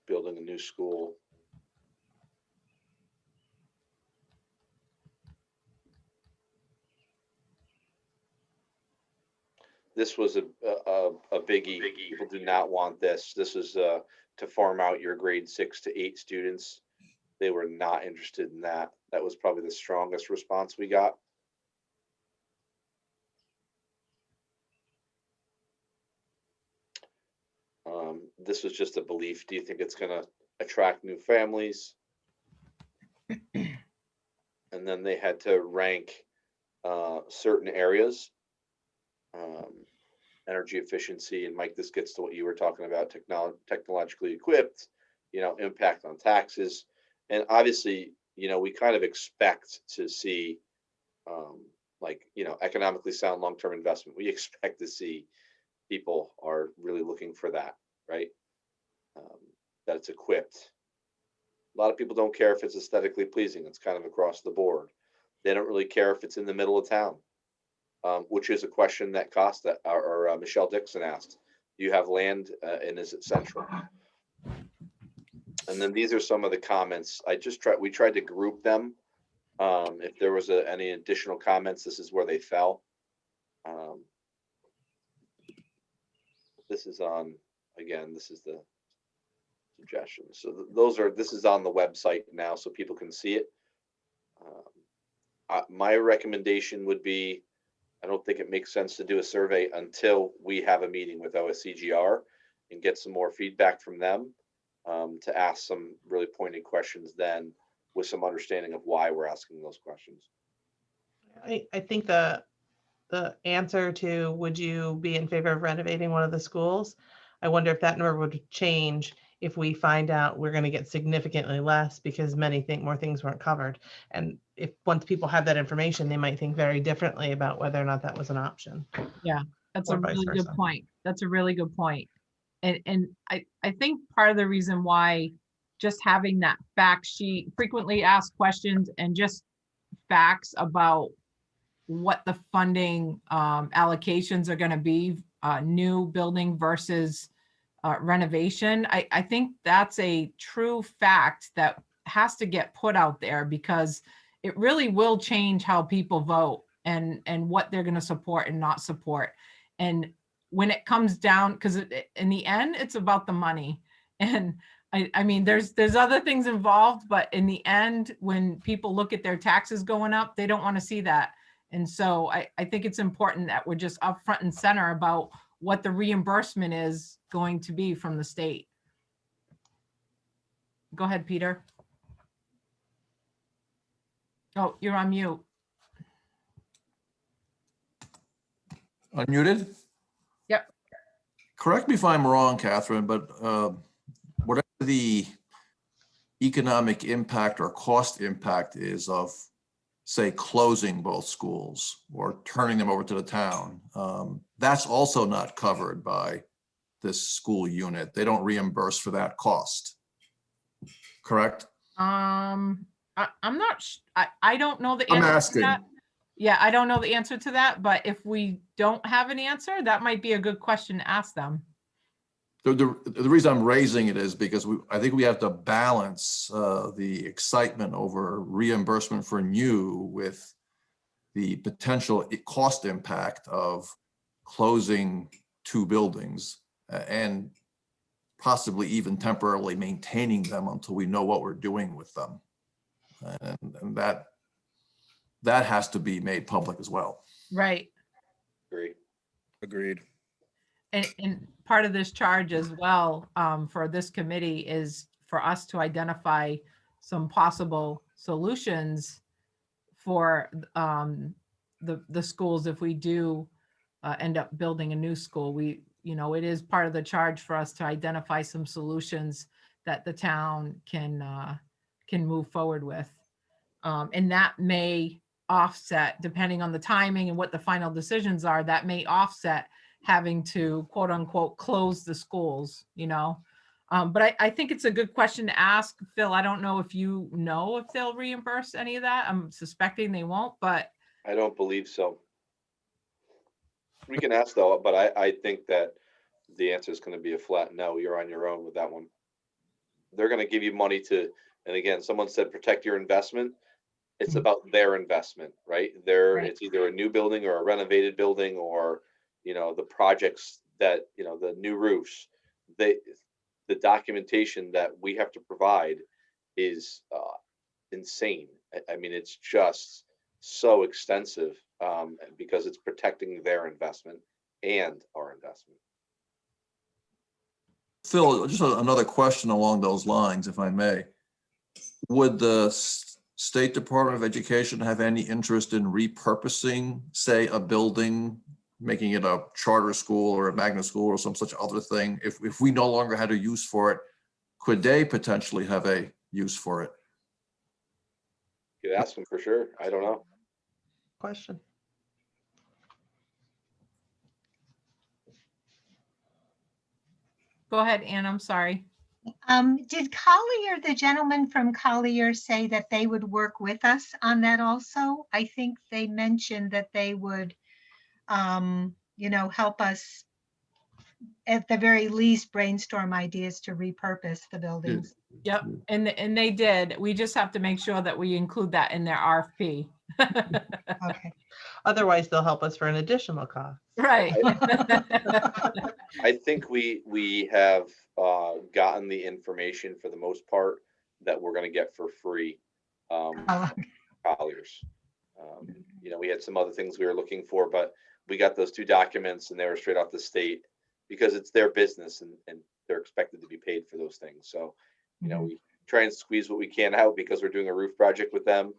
Building a new school. This was a biggie. People do not want this. This is to farm out your grade 6 to 8 students. They were not interested in that. That was probably the strongest response we got. This was just a belief. Do you think it's going to attract new families? And then they had to rank certain areas. Energy efficiency, and Mike, this gets to what you were talking about, technologically equipped, impact on taxes. And obviously, we kind of expect to see economically sound long-term investment. We expect to see people are really looking for that, right? That it's equipped. A lot of people don't care if it's aesthetically pleasing. It's kind of across the board. They don't really care if it's in the middle of town. Which is a question that Costa or Michelle Dixon asked. Do you have land and is it central? And then these are some of the comments. We tried to group them. If there was any additional comments, this is where they fell. This is on, again, this is the suggestion. So this is on the website now so people can see it. My recommendation would be, I don't think it makes sense to do a survey until we have a meeting with OSCGR and get some more feedback from them to ask some really pointed questions then with some understanding of why we're asking those questions. I think the answer to would you be in favor of renovating one of the schools, I wonder if that number would change if we find out we're going to get significantly less because more things weren't covered. And if once people have that information, they might think very differently about whether or not that was an option. Yeah, that's Or a vice really good versa. point. That's a really good point. And I think part of the reason why just having that fact sheet, frequently asked questions, and just facts about what the funding allocations are going to be, new building versus renovation. I think that's a true fact that has to get put out there, because it really will change how people vote and what they're going to support and not support. And when it comes down, because in the end, it's about the money. And I mean, there's other things involved, but in the end, when people look at their taxes going up, they don't want to see that. And so I think it's important that we're just up front and center about what the reimbursement is going to be from the state. Go ahead, Peter. Oh, you're on mute. Unmuted? Yep. Correct me if I'm wrong, Catherine, but whatever the economic impact or cost impact is of, say, closing both schools or turning them over to the town, that's also not covered by this school unit. They don't reimburse for that cost, correct? I'm not, I don't know the I'm answer to asking. that. Yeah, I don't know the answer to that, but if we don't have an answer, that might be a good question to ask them. The reason I'm raising it is because I think we have to balance the excitement over reimbursement for new with the potential cost impact of closing 2 buildings and possibly even temporarily maintaining them until we know what we're doing with them. And that has to be made public as well. Right. Agree. Agreed. And part of this charge as well, for this committee is for us to identify some possible solutions for, the schools if we do end up building a new school. It is part of the charge for us to identify some solutions that the town can move forward with. And that may offset, depending on the timing and what the final decisions are, that may offset having to quote unquote close the schools, But I think it's a good question to ask. Phil, I don't know if you know if they'll reimburse any of that. I'm suspecting they won't, but I don't believe so. We can ask though, but I think that the answer is going to be a flat no. You're on your own with that one. They're going to give you money to, and again, someone said protect your investment. It's about their investment, right? Right. It's either a new building or a renovated building or, the projects that, the new roofs. The documentation that we have to provide is insane. I mean, it's just so extensive because it's protecting their investment and our investment. Phil, just another question along those lines, if I may. Would the State Department of Education have any interest in repurposing, say, a building, making it a charter school or a magnet school or some such other thing? If we no longer had a use for it, could they potentially have a use for it? You could ask them for sure. I don't know. Question. go ahead, Ann, I'm sorry. Did Collier, the gentleman from Collier, say that they would work with us on that also? I think they mentioned that they would, help us at the very least brainstorm ideas to repurpose the buildings. Yep, and they did. We just have to make sure that we include that in their RFP. Okay. Otherwise, they'll help us for an additional cost. Right. I think we have gotten the information for the most part that we're going to get for free. Colliers. We had some other things we were looking for, but we got those 2 documents and they were straight off the state because it's their business and they're expected to be paid for those things. So, we try and squeeze what we can out because we're doing a roof project with them.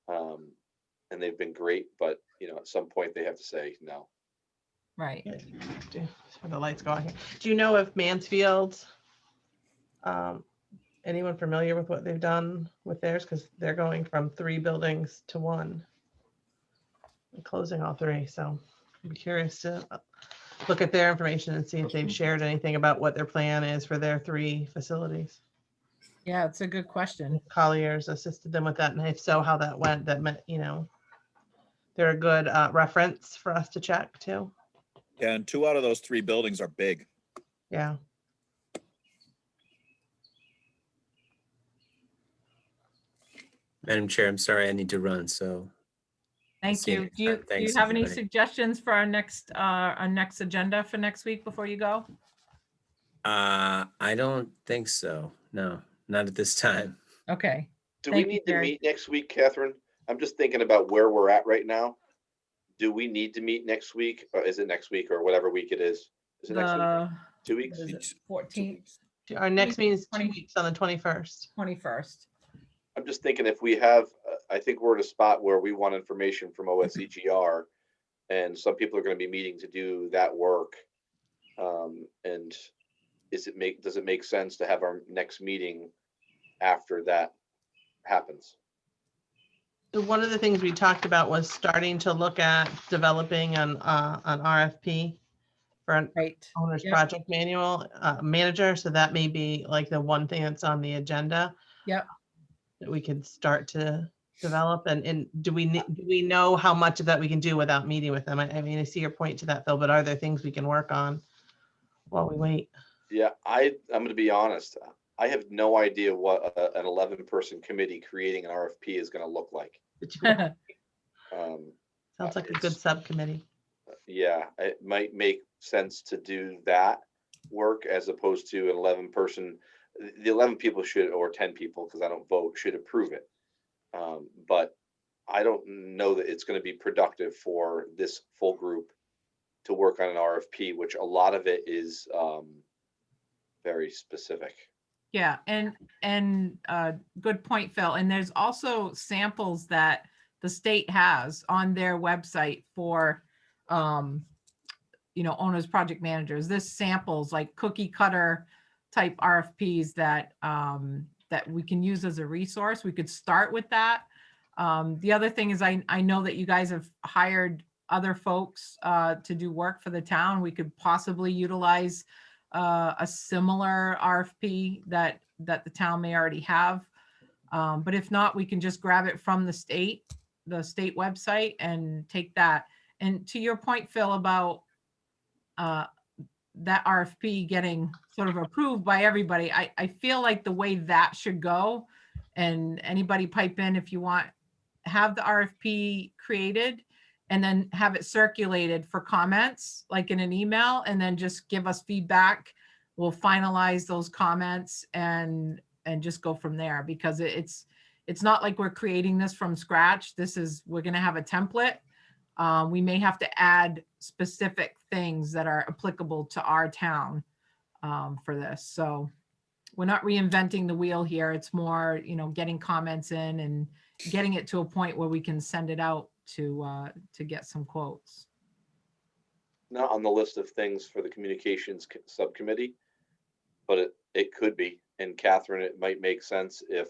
And they've been great, but at some point they have to say no. Right. The lights go on here. Do you know if Mansfield, anyone familiar with what they've done with theirs? Because they're going from 3 buildings to 1, and closing all 3. So I'm curious to look at their information and see if they've shared anything about what their plan is for their 3 facilities. Yeah, it's a good question. Collier's assisted them with that, and if so, how that went. That meant, they're a good reference for us to check too. Yeah, and 2 out of those 3 buildings are big. Yeah. Madam Chair, I'm sorry, I need to run, so. Thank see you you. next Do you, time. Thanks, have any everybody. suggestions for our next agenda for next week before you go? I don't think so. No, not at this time. Okay. Do Thank we you, need to Gary. meet next week, Catherine? I'm just thinking about where we're at right now. Do we need to meet next week? Or is it next week or whatever week it is? Is it next week? 2 weeks? What is it, 14th, Our next meeting is 2 20. weeks on the 21st. 21st. I'm just thinking if we have, I think we're at a spot where we want information from OSCGR and some people are going to be meeting to do that work. And does it make sense to have our next meeting after that happens? So one of the things we talked about was starting to look at developing an RFP for an Right. owner's Yep. project manual manager. So that may be like the one thing that's on the agenda Yep. that we could start to develop? And do we know how much of that we can do without meeting with them? I mean, I see your point to that, Phil, but are there things we can work on while we wait? Yeah, I'm going to be honest. I have no idea what an 11-person committee creating an RFP is going to look like. Sounds like a good It's- subcommittee. Yeah, it might make sense to do that work as opposed to an 11-person. The 11 people should, or 10 people, because I don't vote, should approve it. But I don't know that it's going to be productive for this full group to work on an RFP, which a lot of it is very specific. Yeah, and good point, Phil. And there's also samples that the state has on their website for, owners, project managers. This samples like cookie cutter type RFPs that that we can use as a resource. We could start with that. The other thing is I know that you guys have hired other folks to do work for the town. We could possibly utilize a similar RFP that the town may already have. But if not, we can just grab it from the state website and take that. And to your point, Phil, about that RFP getting sort of approved by everybody, I feel like the way that should go, and anybody pipe in if you want, have the RFP created and then have it circulated for comments, like in an email, and then just give us feedback. We'll finalize those comments and just go from there, because it's not like we're creating this from scratch. We're going to have a template. We may have to add specific things that are applicable to our town for this. So we're not reinventing the wheel here. It's more, getting comments in and getting it to a point where we can send it out to get some quotes. Not on the list of things for the communications subcommittee, but it could be. And Catherine, it might make sense if,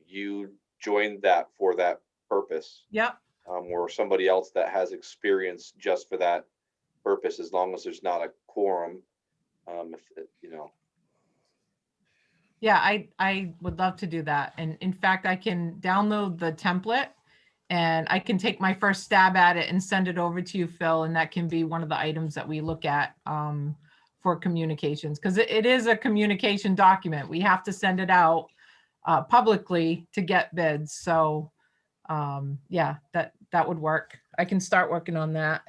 you joined that for that purpose. Yep. Or somebody else that has experience just for that purpose, as long as there's not a quorum. Yeah, I would love to do that. And in fact, I can download the template and I can take my first stab at it and send it over to you, Phil. And that can be one of the items that we look at for communications, because it is a communication document. We have to send it out publicly to get bids. So yeah, that would work. I can start working on that.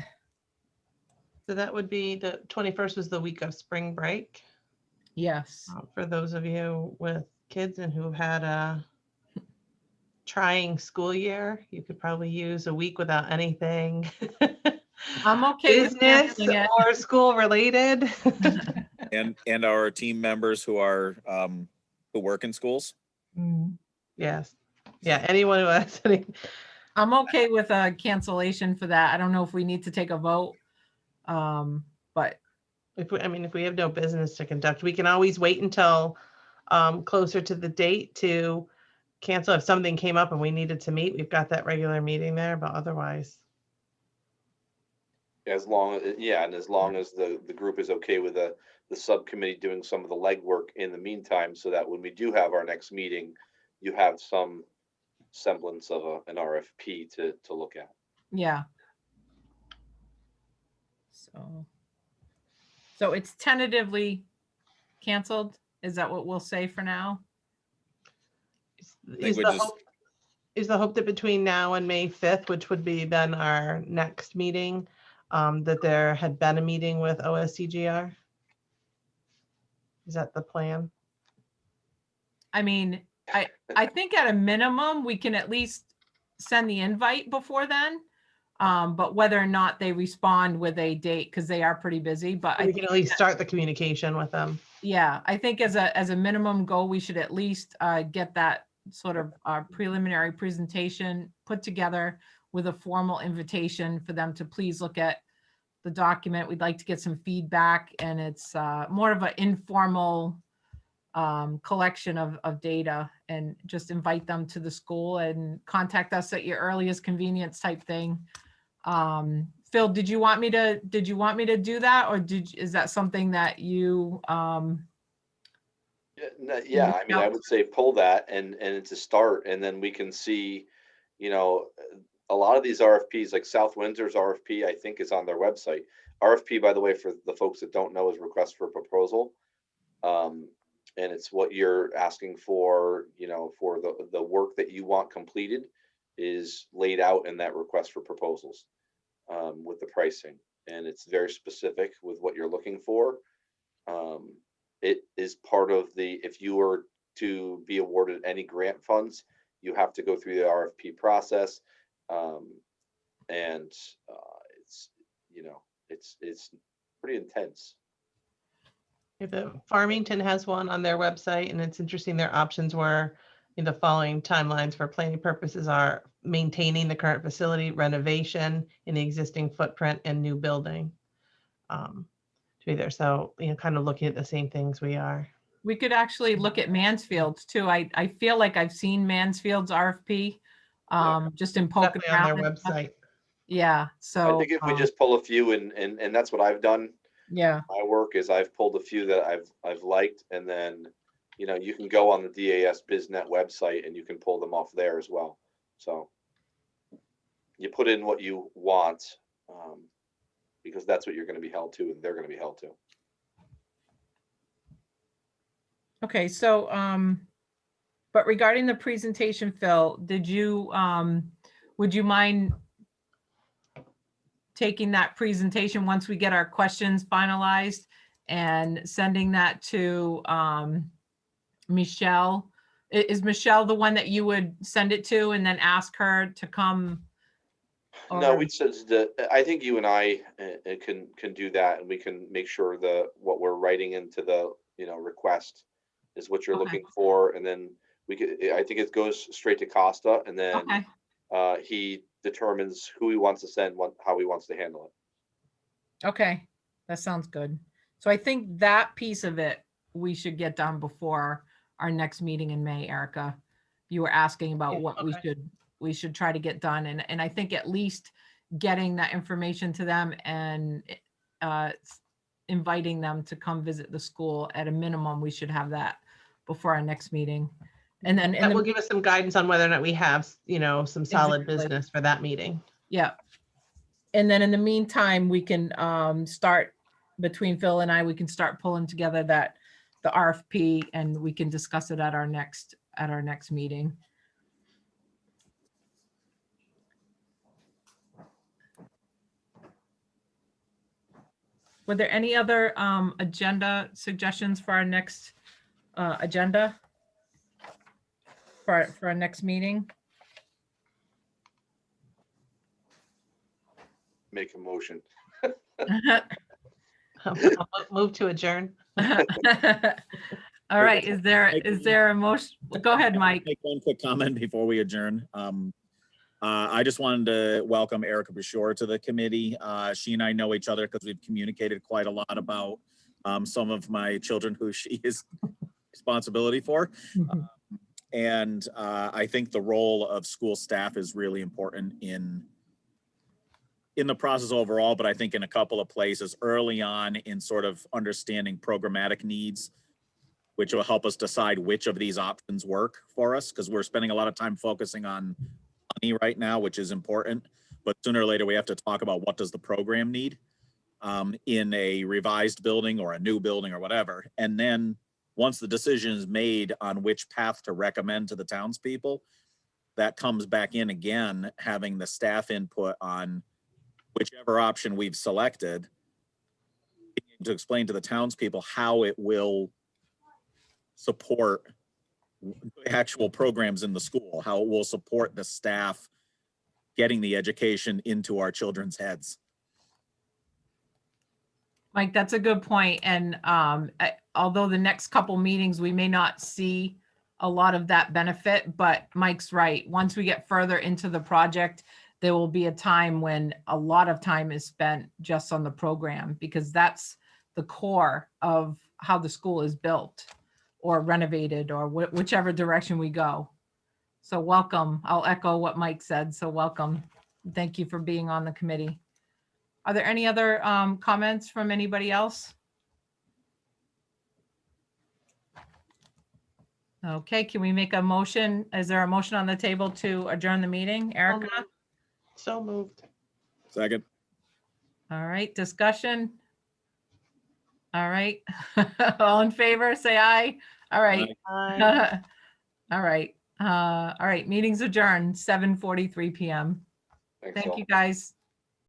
So that would be the 21st was the week of spring break. Yes. For those of you with kids and who've had a trying school year, you could probably use a week without anything I'm okay with business canceling it. or school related. And our team members who are who work in schools. Yes. Yeah. Anyone who has any. I'm okay with a cancellation for that. I don't know if we need to take a vote. But If we have no business to conduct, we can always wait until closer to the date to cancel. If something came up and we needed to meet, we've got that regular meeting there, but otherwise. As long as the group is okay with the subcommittee doing some of the legwork in the meantime, so that when we do have our next meeting, you have some semblance of an RFP to look at. yeah. So it's tentatively canceled. Is that what we'll say for now? Is the hope that between now and May 5th, which would be then our next meeting, that there had been a meeting with OSCGR? Is that the plan? I mean, I think at a minimum, we can at least send the invite before then. But whether or not they respond with a date, because they are pretty busy, but We can at least start the communication with them. yeah, I think as a minimum goal, we should at least get that sort of preliminary presentation put together with a formal invitation for them to please look at the document. We'd like to get some feedback, and it's more of an informal collection of data, and just invite them to the school and contact us at your earliest convenience type thing. Phil, did you want me to do that, or is that something that you Yeah, I mean, I No. would say pull that and it's a start, and then we can see, you know, a lot of these RFPs, like South Windsor's RFP, I think is on their website. RFP, by the way, for the folks that don't know, is request for proposal. And it's what you're asking for, you know, for the work that you want completed is laid out in that request for proposals, with the pricing. And it's very specific with what you're looking for. It is part of if you were to be awarded any grant funds, you have to go through the RFP process. And it's, you know, it's pretty intense. If the Farmington has one on their website, and it's interesting, their options were in the following timelines for planning purposes are maintaining the current facility, renovation in the existing footprint, and new building. To be there. So, you know, kind of looking at the same things we are. We could actually look at Mansfield's too. I feel like I've seen Mansfield's RFP, just in poking Definitely on their around and stuff. website. Yeah, I so, think if we just pull a few and that's what I've done. yeah, My work is I've pulled a few that I've liked, and then, you know, you can go on the DAS BizNet website and you can pull them off there as well. So you put in what you want, because that's what you're going to be held to, and they're going to be held to. okay, so, but regarding the presentation, Phil, would you mind taking that presentation once we get our questions finalized and sending that to Michelle? Is Michelle the one that you would send it to and then ask her to come? No, or- we said I think you and I can do that, and we can make sure what we're writing into the, you know, request is what you're Okay. looking for, and then I think it goes straight to Costa, and then Okay, he determines who he wants to send, how he wants to handle it. okay, that sounds good. So I think that piece of it, we should get done before our next meeting in May, Erica. You were asking about Yeah, what okay. we should try to get done. And I think at least getting that information to them and inviting them to come visit the school at a minimum, we should have that before our next meeting. And then, That will give us some guidance on whether or not we have, you know, some solid Exactly. business for that meeting. yeah. And then in the meantime, we can start, between Phil and I, we can start pulling together the RFP, and we can discuss it at our next meeting. Were there any other agenda suggestions for our next agenda? For our next meeting? Make a motion. I'll move to adjourn. All right, is there a motion? Go ahead, Mike. Make one quick comment before we adjourn. I just wanted to welcome Erica Bashore to the committee. She and I know each other because we've communicated quite a lot about some of my children who she is responsibility for. And I think the role of school staff is really important in the process overall, but I think in a couple of places early on in sort of understanding programmatic needs, which will help us decide which of these options work for us, because we're spending a lot of time focusing on money right now, which is important, but sooner or later we have to talk about what does the program need in a revised building or a new building or whatever. And then once the decision is made on which path to recommend to the townspeople, that comes back in again, having the staff input on whichever option we've selected, to explain to the townspeople how it will support actual programs in the school, how it will support the staff getting the education into our children's heads. Mike, that's a good point. And although the next couple meetings, we may not see a lot of that benefit, but Mike's right. Once we get further into the project, there will be a time when a lot of time is spent just on the program, because that's the core of how the school is built or renovated or whichever direction we go. So welcome. I'll echo what Mike said. So welcome. Thank you for being on the committee. Are there any other comments from anybody else? Okay, can we make a motion? Is there a motion on the table to adjourn the meeting, Erica? So moved. Second. All right, discussion? All right, all in favor, say aye. All right. Aye. All right, meeting's adjourned, 7:43 PM. Thanks Thank all. you, guys.